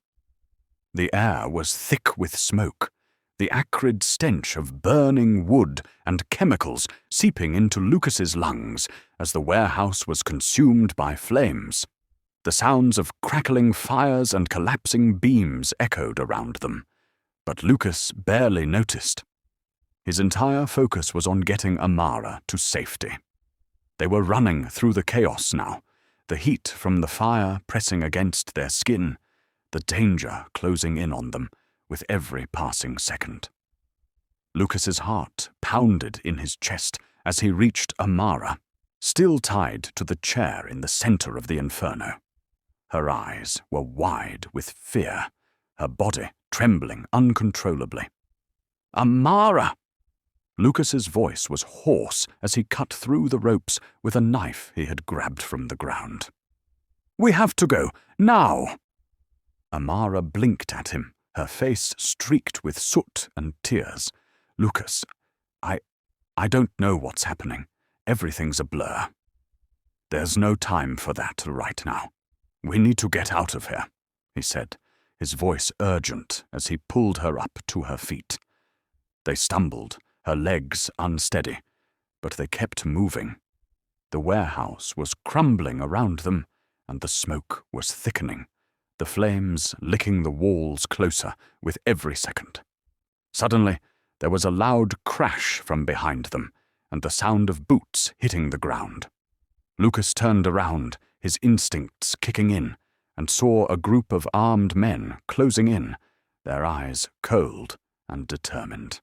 The air was thick with smoke, the acrid stench of burning wood and chemicals seeping into Lucas's lungs as the warehouse was consumed by flames. The sounds of crackling fires and collapsing beams echoed around them, but Lucas barely noticed. His entire focus was on getting Amara to safety. They were running through the chaos now, the heat from the fire pressing against their skin, the danger closing in on them with every passing second. Lucas's heart pounded in his chest as he reached Amara, still tied to the chair in the center of the inferno. Her eyes were wide with fear, her body trembling uncontrollably. "Amara!" Lucas's voice was hoarse as he cut through the ropes with a knife he had grabbed from the ground. "We have to go, now!" Amara blinked at him, her face streaked with soot and tears. "Lucas, I don't know what's happening. Everything's a blur." "There's no time for that right now. We need to get out of here," he said, his voice urgent as he pulled her up to her feet. They stumbled, her legs unsteady, but they kept moving. The warehouse was crumbling around them, and the smoke was thickening, the flames licking the walls closer with every second. Suddenly, there was a loud crash from behind them, and the sound of boots hitting the ground. Lucas turned around, his instincts kicking in, and saw a group of armed men closing in, their eyes cold and determined.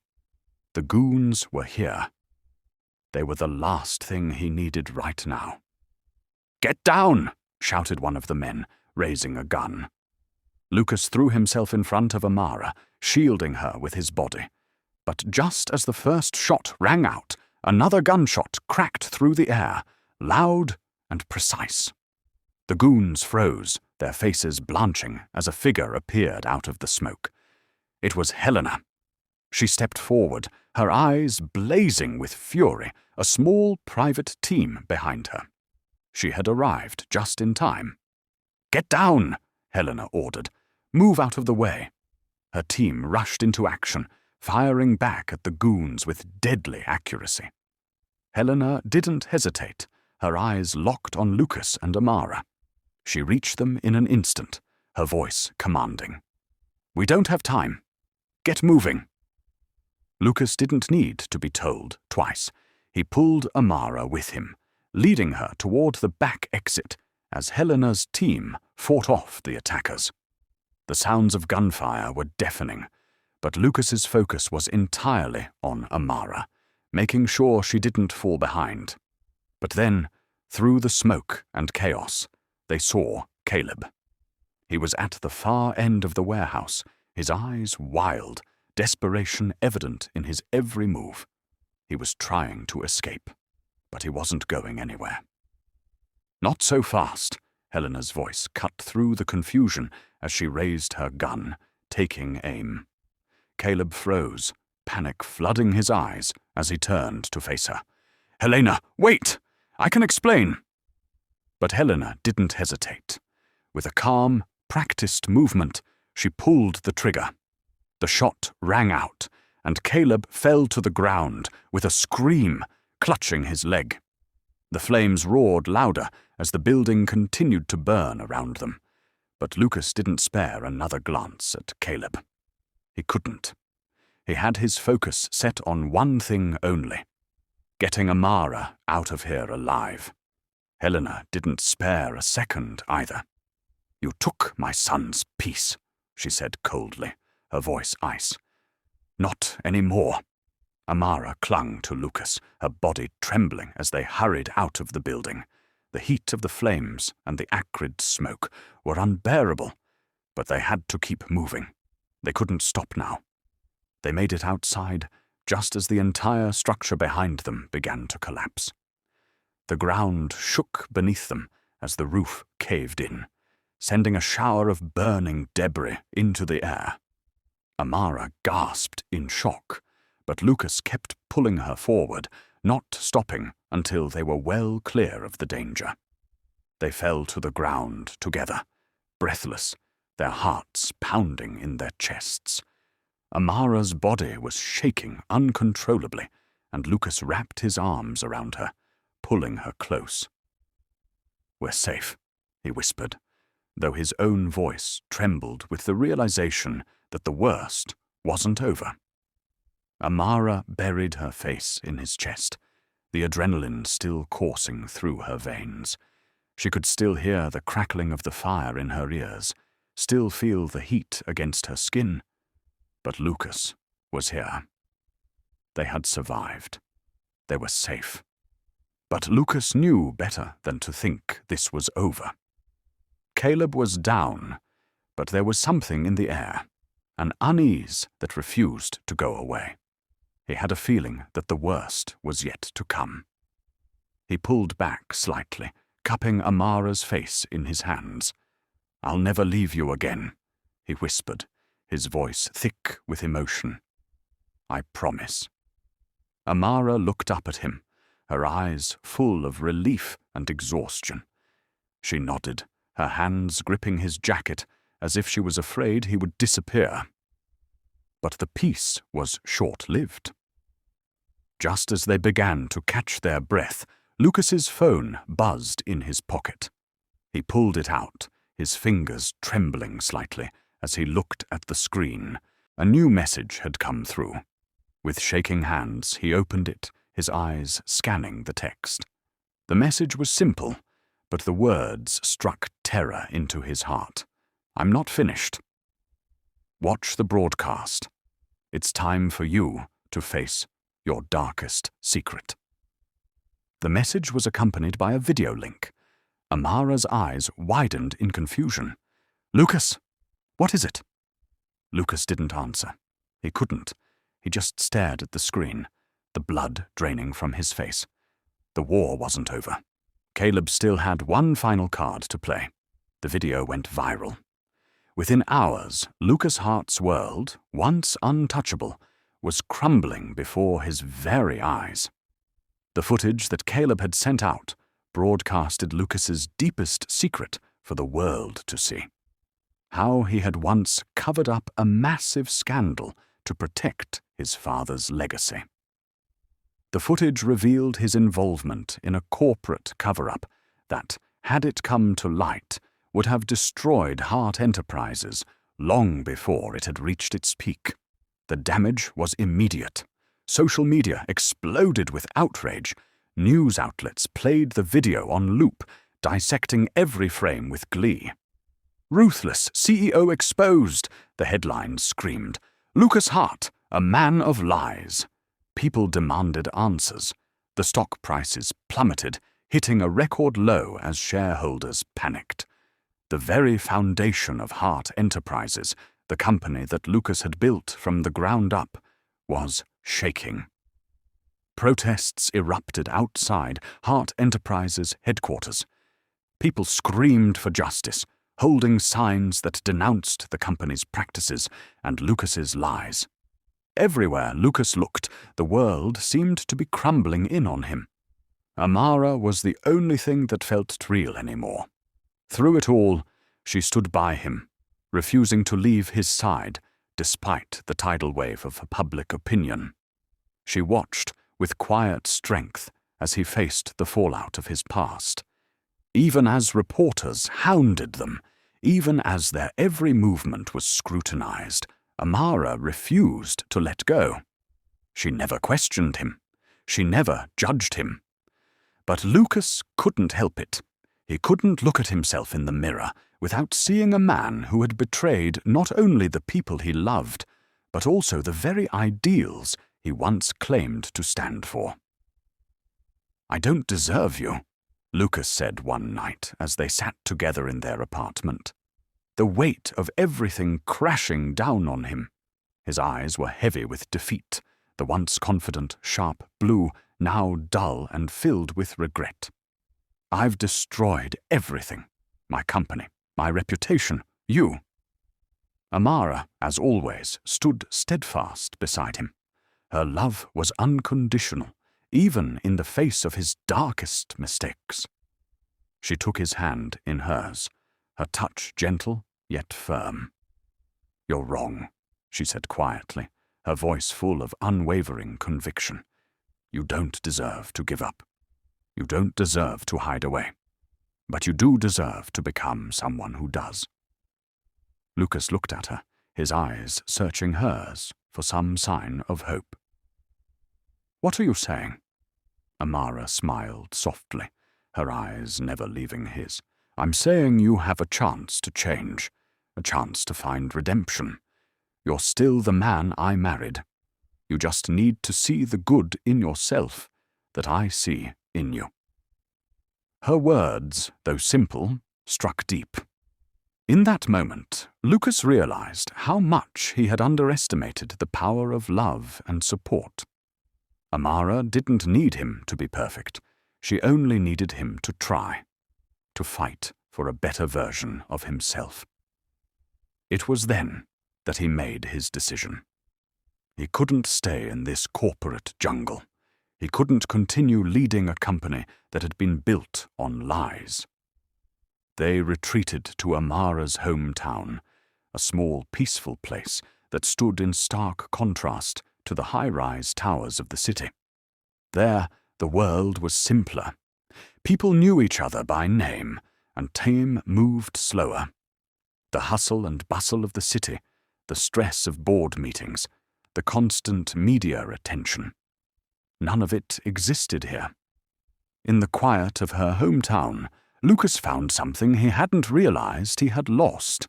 The goons were here. They were the last thing he needed right now. "Get down!" shouted one of the men, raising a gun. Lucas threw himself in front of Amara, shielding her with his body. But just as the first shot rang out, another gunshot cracked through the air, loud and precise. The goons froze, their faces blanching as a figure appeared out of the smoke. It was Helena. She stepped forward, her eyes blazing with fury, a small private team behind her. She had arrived just in time. "Get down!" Helena ordered. "Move out of the way." Her team rushed into action, firing back at the goons with deadly accuracy. Helena didn't hesitate, her eyes locked on Lucas and Amara. She reached them in an instant, her voice commanding. "We don't have time. Get moving." Lucas didn't need to be told twice. He pulled Amara with him, leading her toward the back exit as Helena's team fought off the attackers. The sounds of gunfire were deafening, but Lucas's focus was entirely on Amara, making sure she didn't fall behind. But then, through the smoke and chaos, they saw Caleb. He was at the far end of the warehouse, his eyes wild, desperation evident in his every move. He was trying to escape, but he wasn't going anywhere. "Not so fast," Helena's voice cut through the confusion as she raised her gun, taking aim. Caleb froze, panic flooding his eyes as he turned to face her. "Helena, wait! I can explain!" But Helena didn't hesitate. With a calm, practiced movement, she pulled the trigger. The shot rang out, and Caleb fell to the ground with a scream, clutching his leg. The flames roared louder as the building continued to burn around them, but Lucas didn't spare another glance at Caleb. He couldn't. He had his focus set on one thing only: getting Amara out of here alive. Helena didn't spare a second either. "You took my son's peace," she said coldly, her voice ice. "Not anymore." Amara clung to Lucas, her body trembling as they hurried out of the building. The heat of the flames and the acrid smoke were unbearable, but they had to keep moving. They couldn't stop now. They made it outside just as the entire structure behind them began to collapse. The ground shook beneath them as the roof caved in, sending a shower of burning debris into the air. Amara gasped in shock, but Lucas kept pulling her forward, not stopping until they were well clear of the danger. They fell to the ground together, breathless, their hearts pounding in their chests. Amara's body was shaking uncontrollably, and Lucas wrapped his arms around her, pulling her close. "We're safe," he whispered, though his own voice trembled with the realization that the worst wasn't over. Amara buried her face in his chest, the adrenaline still coursing through her veins. She could still hear the crackling of the fire in her ears, still feel the heat against her skin. But Lucas was here. They had survived. They were safe. But Lucas knew better than to think this was over. Caleb was down, but there was something in the air, an unease that refused to go away. He had a feeling that the worst was yet to come. He pulled back slightly, cupping Amara's face in his hands. "I'll never leave you again," he whispered, his voice thick with emotion. "I promise." Amara looked up at him, her eyes full of relief and exhaustion. She nodded, her hands gripping his jacket as if she was afraid he would disappear. But the peace was short-lived. Just as they began to catch their breath, Lucas's phone buzzed in his pocket. He pulled it out, his fingers trembling slightly as he looked at the screen. A new message had come through. With shaking hands, he opened it, his eyes scanning the text. The message was simple, but the words struck terror into his heart. "I'm not finished. Watch the broadcast. It's time for you to face your darkest secret." The message was accompanied by a video link. Amara's eyes widened in confusion. "Lucas, what is it?" Lucas didn't answer. He couldn't. He just stared at the screen, the blood draining from his face. The war wasn't over. Caleb still had one final card to play. The video went viral. Within hours, Lucas Hart's world, once untouchable, was crumbling before his very eyes. The footage that Caleb had sent out broadcasted Lucas's deepest secret for the world to see. How he had once covered up a massive scandal to protect his father's legacy. The footage revealed his involvement in a corporate cover-up that, had it come to light, would have destroyed Hart Enterprises long before it had reached its peak. The damage was immediate. Social media exploded with outrage. News outlets played the video on loop, dissecting every frame with glee. "Ruthless CEO exposed," the headlines screamed. "Lucas Hart, a man of lies." People demanded answers. The stock prices plummeted, hitting a record low as shareholders panicked. The very foundation of Hart Enterprises, the company that Lucas had built from the ground up, was shaking. Protests erupted outside Hart Enterprises' headquarters. People screamed for justice, holding signs that denounced the company's practices and Lucas's lies. Everywhere Lucas looked, the world seemed to be crumbling in on him. Amara was the only thing that felt real anymore. Through it all, she stood by him, refusing to leave his side despite the tidal wave of public opinion. She watched with quiet strength as he faced the fallout of his past. Even as reporters hounded them, even as their every movement was scrutinized, Amara refused to let go. She never questioned him. She never judged him. But Lucas couldn't help it. He couldn't look at himself in the mirror without seeing a man who had betrayed not only the people he loved, but also the very ideals he once claimed to stand for. "I don't deserve you," Lucas said one night as they sat together in their apartment. The weight of everything crashing down on him. His eyes were heavy with defeat, the once confident, sharp blue, now dull and filled with regret. "I've destroyed everything. My company, my reputation, you." Amara, as always, stood steadfast beside him. Her love was unconditional, even in the face of his darkest mistakes. She took his hand in hers, her touch gentle, yet firm. "You're wrong," she said quietly, her voice full of unwavering conviction. "You don't deserve to give up. You don't deserve to hide away. But you do deserve to become someone who does." Lucas looked at her, his eyes searching hers for some sign of hope. "What are you saying?" Amara smiled softly, her eyes never leaving his. "I'm saying you have a chance to change, a chance to find redemption. You're still the man I married. You just need to see the good in yourself that I see in you." Her words, though simple, struck deep. In that moment, Lucas realized how much he had underestimated the power of love and support. Amara didn't need him to be perfect. She only needed him to try, to fight for a better version of himself. It was then that he made his decision. He couldn't stay in this corporate jungle. He couldn't continue leading a company that had been built on lies. They retreated to Amara's hometown, a small, peaceful place that stood in stark contrast to the high-rise towers of the city. There, the world was simpler. People knew each other by name, and time moved slower. The hustle and bustle of the city, the stress of board meetings, the constant media attention. None of it existed here. In the quiet of her hometown, Lucas found something he hadn't realized he had lost: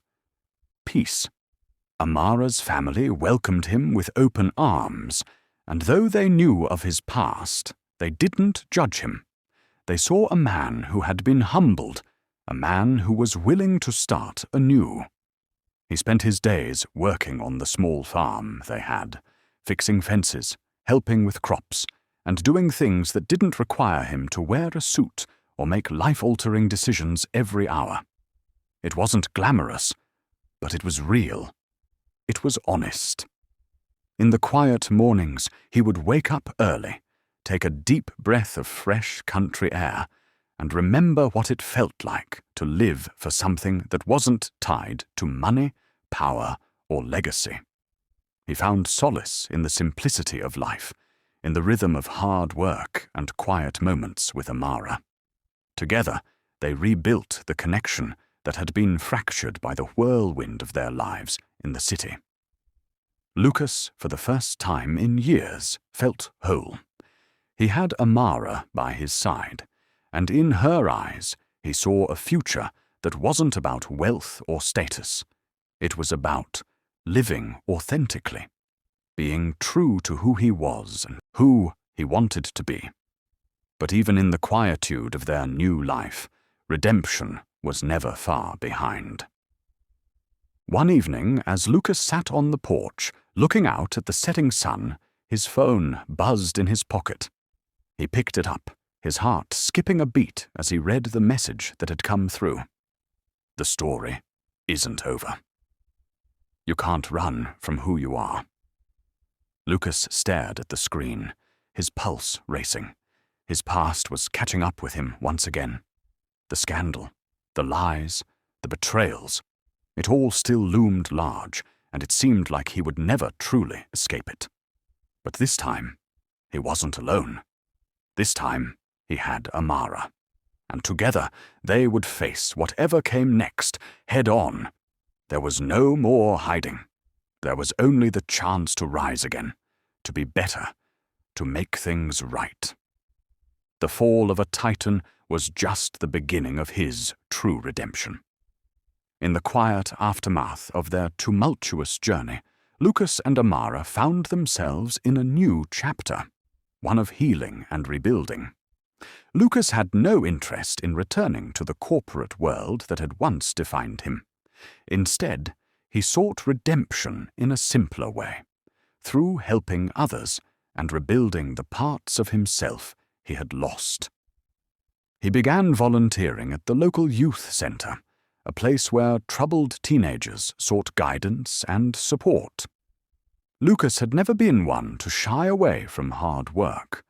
peace. Amara's family welcomed him with open arms, and though they knew of his past, they didn't judge him. They saw a man who had been humbled, a man who was willing to start anew. He spent his days working on the small farm they had, fixing fences, helping with crops, and doing things that didn't require him to wear a suit or make life-altering decisions every hour. It wasn't glamorous, but it was real. It was honest. In the quiet mornings, he would wake up early, take a deep breath of fresh country air, and remember what it felt like to live for something that wasn't tied to money, power, or legacy. He found solace in the simplicity of life, in the rhythm of hard work and quiet moments with Amara. Together, they rebuilt the connection that had been fractured by the whirlwind of their lives in the city. Lucas, for the first time in years, felt whole. He had Amara by his side, and in her eyes he saw a future that wasn't about wealth or status. It was about living authentically, being true to who he was and who he wanted to be. But even in the quietude of their new life, redemption was never far behind. One evening, as Lucas sat on the porch, looking out at the setting sun, his phone buzzed in his pocket. He picked it up, his heart skipping a beat as he read the message that had come through. The story isn't over. You can't run from who you are. Lucas stared at the screen, his pulse racing. His past was catching up with him once again. The scandal, the lies, the betrayals, it all still loomed large, and it seemed like he would never truly escape it. But this time, he wasn't alone. This time, he had Amara. And together, they would face whatever came next, head on. There was no more hiding. There was only the chance to rise again, to be better, to make things right. The fall of a titan was just the beginning of his true redemption. In the quiet aftermath of their tumultuous journey, Lucas and Amara found themselves in a new chapter, one of healing and rebuilding. Lucas had no interest in returning to the corporate world that had once defined him. Instead, he sought redemption in a simpler way, through helping others and rebuilding the parts of himself he had lost. He began volunteering at the local youth center, a place where troubled teenagers sought guidance and support. Lucas had never been one to shy away from hard work,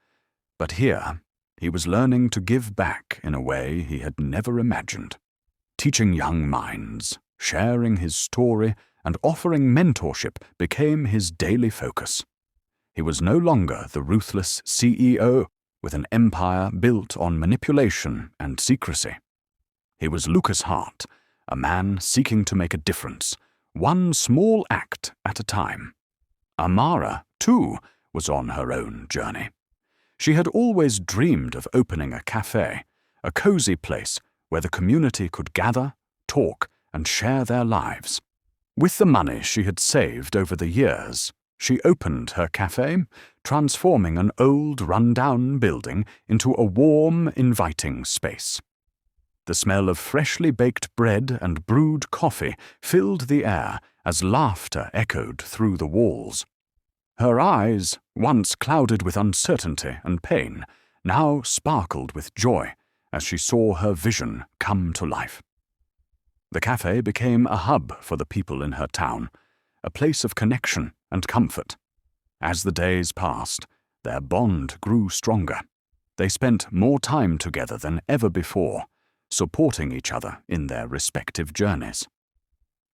but here he was learning to give back in a way he had never imagined, teaching young minds, Sharing his story and offering mentorship became his daily focus. He was no longer the ruthless CEO with an empire built on manipulation and secrecy. He was Lucas Hart, a man seeking to make a difference, one small act at a time. Amara, too, was on her own journey. She had always dreamed of opening a cafe, a cozy place where the community could gather, talk, and share their lives. With the money she had saved over the years, she opened her cafe, transforming an old, run-down building into a warm, inviting space. The smell of freshly baked bread and brewed coffee filled the air as laughter echoed through the walls. Her eyes, once clouded with uncertainty and pain, now sparkled with joy as she saw her vision come to life. The cafe became a hub for the people in her town, a place of connection and comfort. As the days passed, their bond grew stronger. They spent more time together than ever before, supporting each other in their respective journeys.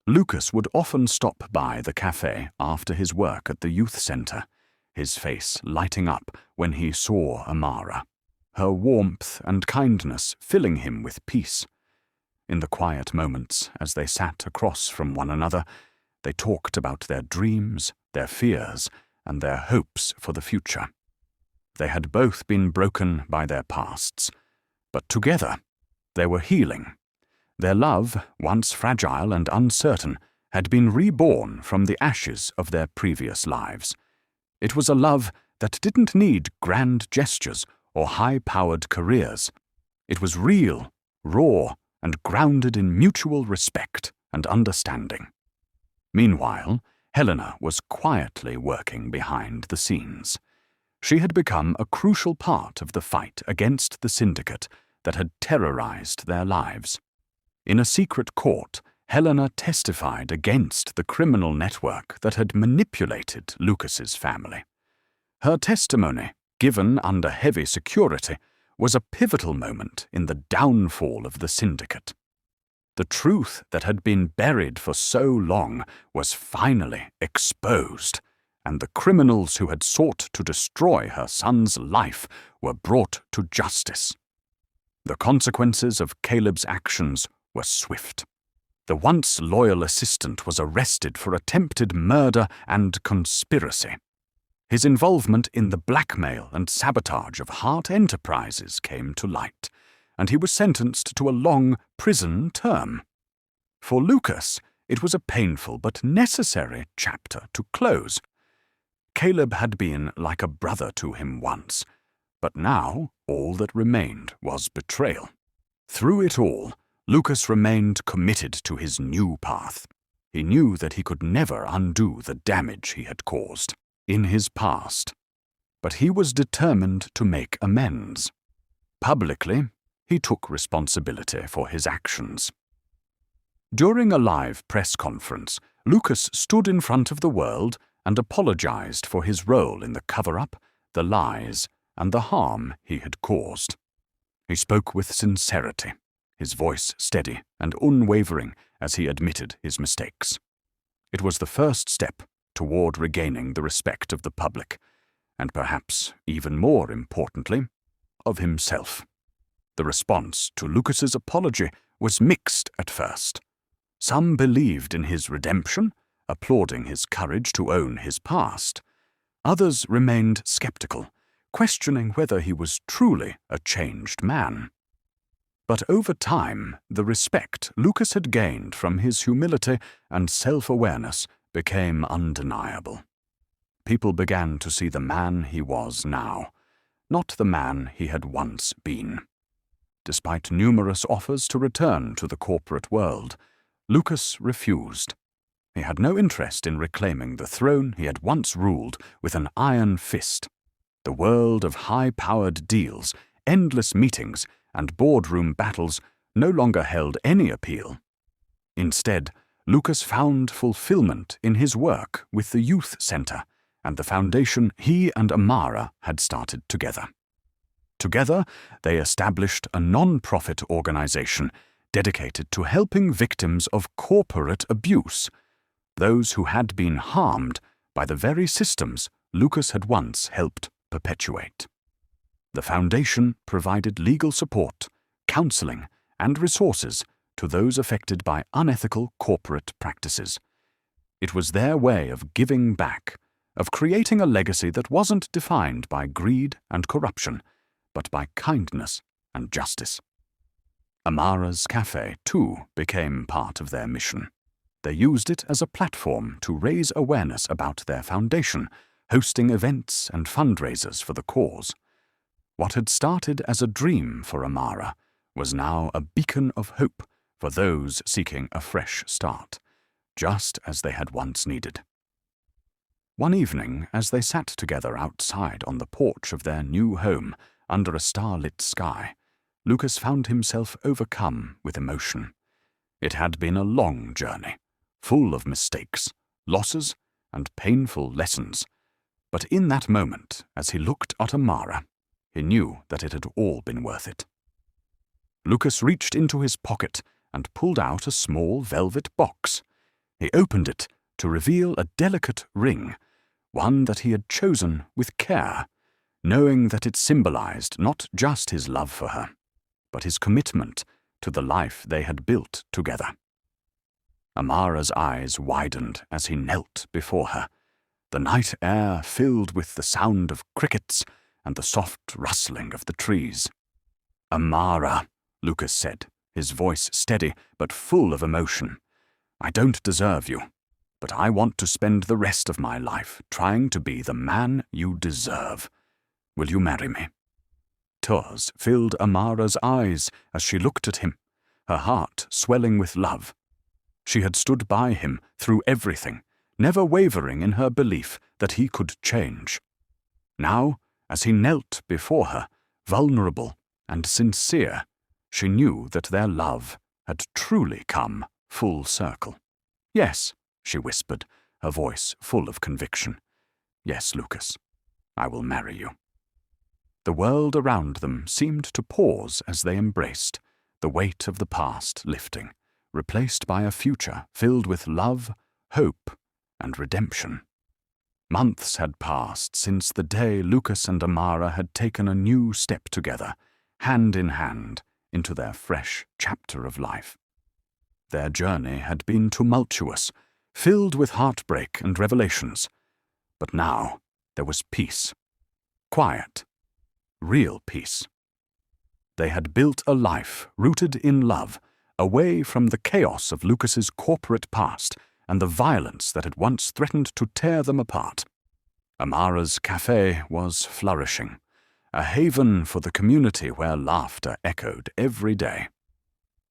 Lucas would often stop by the cafe after his work at the youth center, his face lighting up when he saw Amara, her warmth and kindness filling him with peace. In the quiet moments, as they sat across from one another, they talked about their dreams, their fears, and their hopes for the future. They had both been broken by their pasts, but together they were healing. Their love, once fragile and uncertain, had been reborn from the ashes of their previous lives. It was a love that didn't need grand gestures or high-powered careers. It was real, raw, and grounded in mutual respect and understanding. Meanwhile, Helena was quietly working behind the scenes. She had become a crucial part of the fight against the syndicate that had terrorized their lives. In a secret court, Helena testified against the criminal network that had manipulated Lucas's family. Her testimony, given under heavy security, was a pivotal moment in the downfall of the syndicate. The truth that had been buried for so long was finally exposed, and the criminals who had sought to destroy her son's life were brought to justice. The consequences of Caleb's actions were swift. The once loyal assistant was arrested for attempted murder and conspiracy. His involvement in the blackmail and sabotage of Hart Enterprises came to light, and he was sentenced to a long prison term. For Lucas, it was a painful but necessary chapter to close. Caleb had been like a brother to him once, but now all that remained was betrayal. Through it all, Lucas remained committed to his new path. He knew that he could never undo the damage he had caused in his past, but he was determined to make amends. Publicly, he took responsibility for his actions. During a live press conference, Lucas stood in front of the world and apologized for his role in the cover-up, the lies, and the harm he had caused. He spoke with sincerity, his voice steady and unwavering as he admitted his mistakes. It was the first step toward regaining the respect of the public, and perhaps even more importantly, of himself. The response to Lucas's apology was mixed at first. Some believed in his redemption, applauding his courage to own his past. Others remained skeptical, questioning whether he was truly a changed man. But over time, the respect Lucas had gained from his humility and self-awareness became undeniable. People began to see the man he was now, not the man he had once been. Despite numerous offers to return to the corporate world, Lucas refused. He had no interest in reclaiming the throne he had once ruled with an iron fist. The world of high-powered deals, endless meetings, and boardroom battles no longer held any appeal. Instead, Lucas found fulfillment in his work with the youth center and the foundation he and Amara had started together. Together, they established a non-profit organization dedicated to helping victims of corporate abuse, those who had been harmed by the very systems Lucas had once helped perpetuate. The foundation provided legal support, counseling, and resources to those affected by unethical corporate practices. It was their way of giving back, of creating a legacy that wasn't defined by greed and corruption, but by kindness and justice. Amara's Cafe, too, became part of their mission. They used it as a platform to raise awareness about their foundation, hosting events and fundraisers for the cause. What had started as a dream for Amara was now a beacon of hope for those seeking a fresh start, just as they had once needed. One evening, as they sat together outside on the porch of their new home under a starlit sky, Lucas found himself overcome with emotion. It had been a long journey, full of mistakes, losses, and painful lessons. But in that moment, as he looked at Amara, he knew that it had all been worth it. Lucas reached into his pocket and pulled out a small velvet box. He opened it to reveal a delicate ring, one that he had chosen with care, knowing that it symbolized not just his love for her, but his commitment to the life they had built together. Amara's eyes widened as he knelt before her, the night air filled with the sound of crickets and the soft rustling of the trees. "Amara," Lucas said, his voice steady but full of emotion, "I don't deserve you, but I want to spend the rest of my life trying to be the man you deserve. Will you marry me?" Tears filled Amara's eyes as she looked at him, her heart swelling with love. She had stood by him through everything, never wavering in her belief that he could change. Now, as he knelt before her, vulnerable and sincere, she knew that their love had truly come full circle. "Yes," she whispered, her voice full of conviction. "Yes, Lucas, I will marry you." The world around them seemed to pause as they embraced, the weight of the past lifting, replaced by a future filled with love, hope, and redemption. Months had passed since the day Lucas and Amara had taken a new step together, hand in hand, into their fresh chapter of life. Their journey had been tumultuous, filled with heartbreak and revelations. But now there was peace. Quiet. Real peace. They had built a life rooted in love, away from the chaos of Lucas's corporate past and the violence that had once threatened to tear them apart. Amara's Cafe was flourishing, a haven for the community where laughter echoed every day.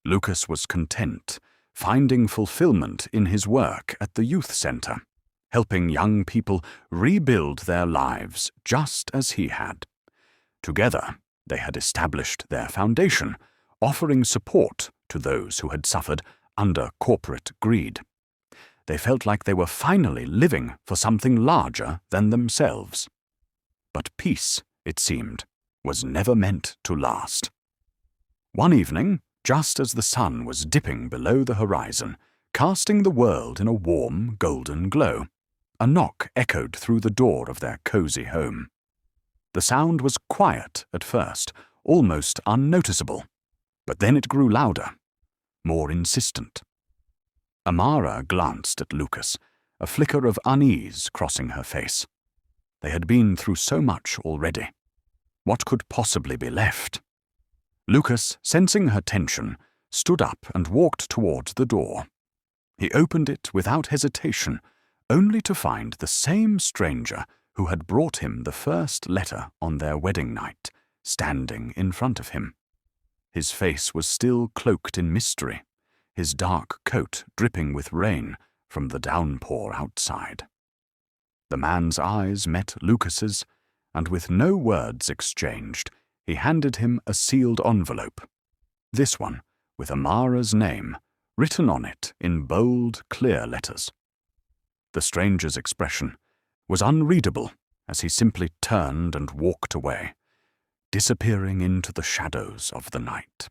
Lucas was content, finding fulfillment in his work at the youth center, helping young people rebuild their lives just as he had. Together, they had established their foundation, offering support to those who had suffered under corporate greed. They felt like they were finally living for something larger than themselves. But peace, it seemed, was never meant to last. One evening, just as the sun was dipping below the horizon, casting the world in a warm, golden glow, a knock echoed through the door of their cozy home. The sound was quiet at first, almost unnoticeable, but then it grew louder, more insistent. Amara glanced at Lucas, a flicker of unease crossing her face. They had been through so much already. What could possibly be left? Lucas, sensing her tension, stood up and walked toward the door. He opened it without hesitation, only to find the same stranger who had brought him the first letter on their wedding night, standing in front of him. His face was still cloaked in mystery, his dark coat dripping with rain from the downpour outside. The man's eyes met Lucas's, and with no words exchanged, he handed him a sealed envelope. This one, with Amara's name, written on it in bold, clear letters. The stranger's expression was unreadable as he simply turned and walked away, disappearing into the shadows of the night.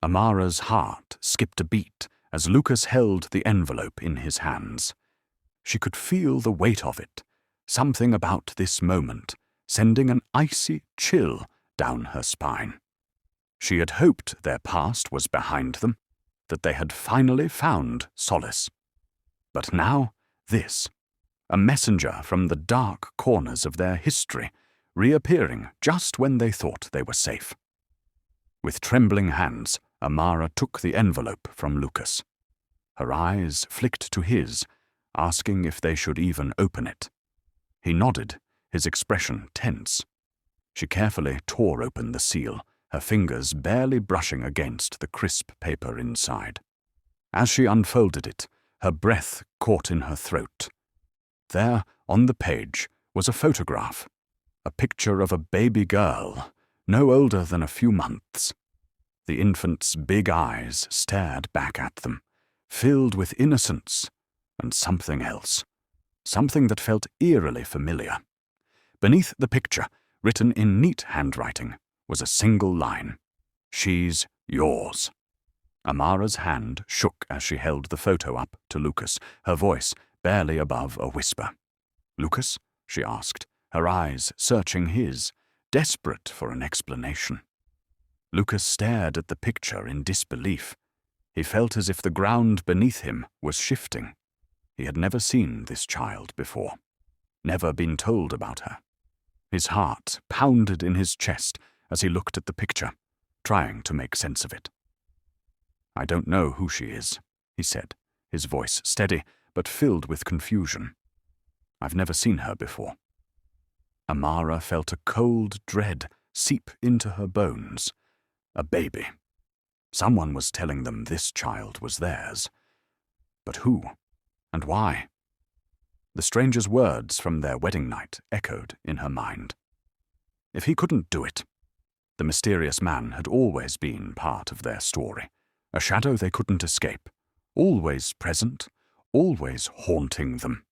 Amara's heart skipped a beat as Lucas held the envelope in his hands. She could feel the weight of it, something about this moment sending an icy chill down her spine. She had hoped their past was behind them, that they had finally found solace. But now, this, a messenger from the dark corners of their history, reappearing just when they thought they were safe. With trembling hands, Amara took the envelope from Lucas. Her eyes flicked to his, asking if they should even open it. He nodded, his expression tense. She carefully tore open the seal, her fingers barely brushing against the crisp paper inside. As she unfolded it, her breath caught in her throat. There, on the page, was a photograph, a picture of a baby girl, no older than a few months. The infant's big eyes stared back at them, filled with innocence and something else, something that felt eerily familiar. Beneath the picture, written in neat handwriting, was a single line: "She's yours." Amara's hand shook as she held the photo up to Lucas, her voice barely above a whisper. "Lucas?" she asked, her eyes searching his, desperate for an explanation. Lucas stared at the picture in disbelief. He felt as if the ground beneath him was shifting. He had never seen this child before, never been told about her. His heart pounded in his chest as he looked at the picture, trying to make sense of it. "I don't know who she is," he said, his voice steady but filled with confusion. "I've never seen her before." Amara felt a cold dread seep into her bones. A baby. Someone was telling them this child was theirs. But who? And why? The stranger's words from their wedding night echoed in her mind. If he couldn't do it, the mysterious man had always been part of their story, a shadow they couldn't escape, always present, always haunting them.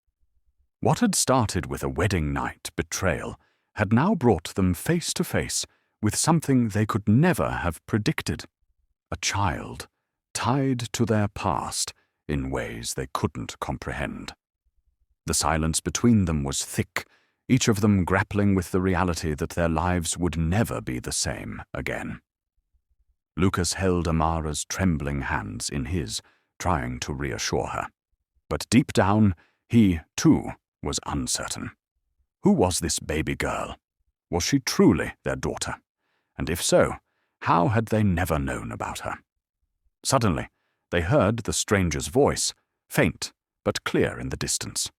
What had started with a wedding night betrayal had now brought them face to face with something they could never have predicted: a child tied to their past in ways they couldn't comprehend. The silence between them was thick, each of them grappling with the reality that their lives would never be the same again. Lucas held Amara's trembling hands in his, trying to reassure her. But deep down, he, too, was uncertain. Who was this baby girl? Was she truly their daughter? And if so, how had they never known about her? Suddenly, they heard the stranger's voice, faint but clear in the distance.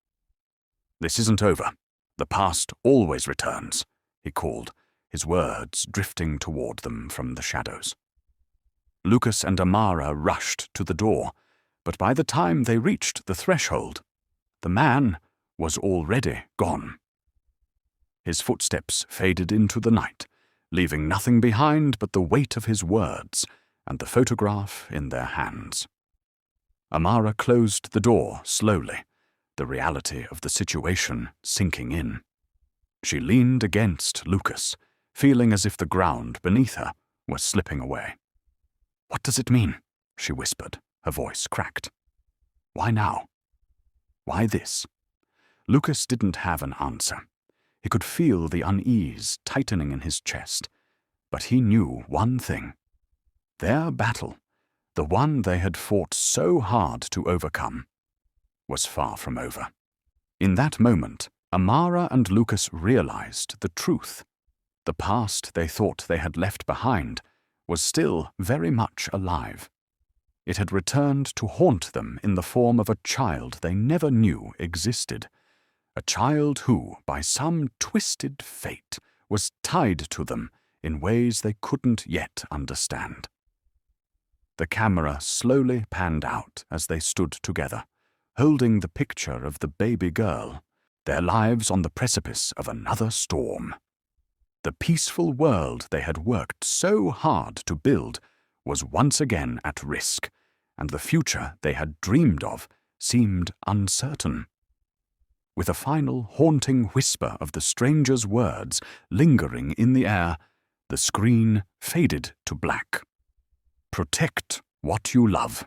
"This isn't over. The past always returns," he called, his words drifting toward them from the shadows. Lucas and Amara rushed to the door, but by the time they reached the threshold, the man was already gone. His footsteps faded into the night, leaving nothing behind but the weight of his words and the photograph in their hands. Amara closed the door slowly, the reality of the situation sinking in. She leaned against Lucas, feeling as if the ground beneath her was slipping away. "What does it mean?" she whispered, her voice cracked. "Why now? Why this?" Lucas didn't have an answer. He could feel the unease tightening in his chest, but he knew one thing. Their battle, the one they had fought so hard to overcome, was far from over. In that moment, Amara and Lucas realized the truth. The past they thought they had left behind was still very much alive. It had returned to haunt them in the form of a child they never knew existed. A child who, by some twisted fate, was tied to them in ways they couldn't yet understand. The camera slowly panned out as they stood together, holding the picture of the baby girl, their lives on the precipice of another storm. The peaceful world they had worked so hard to build was once again at risk, and the future they had dreamed of seemed uncertain. With a final haunting whisper of the stranger's words lingering in the air, the screen faded to black. Protect what you love.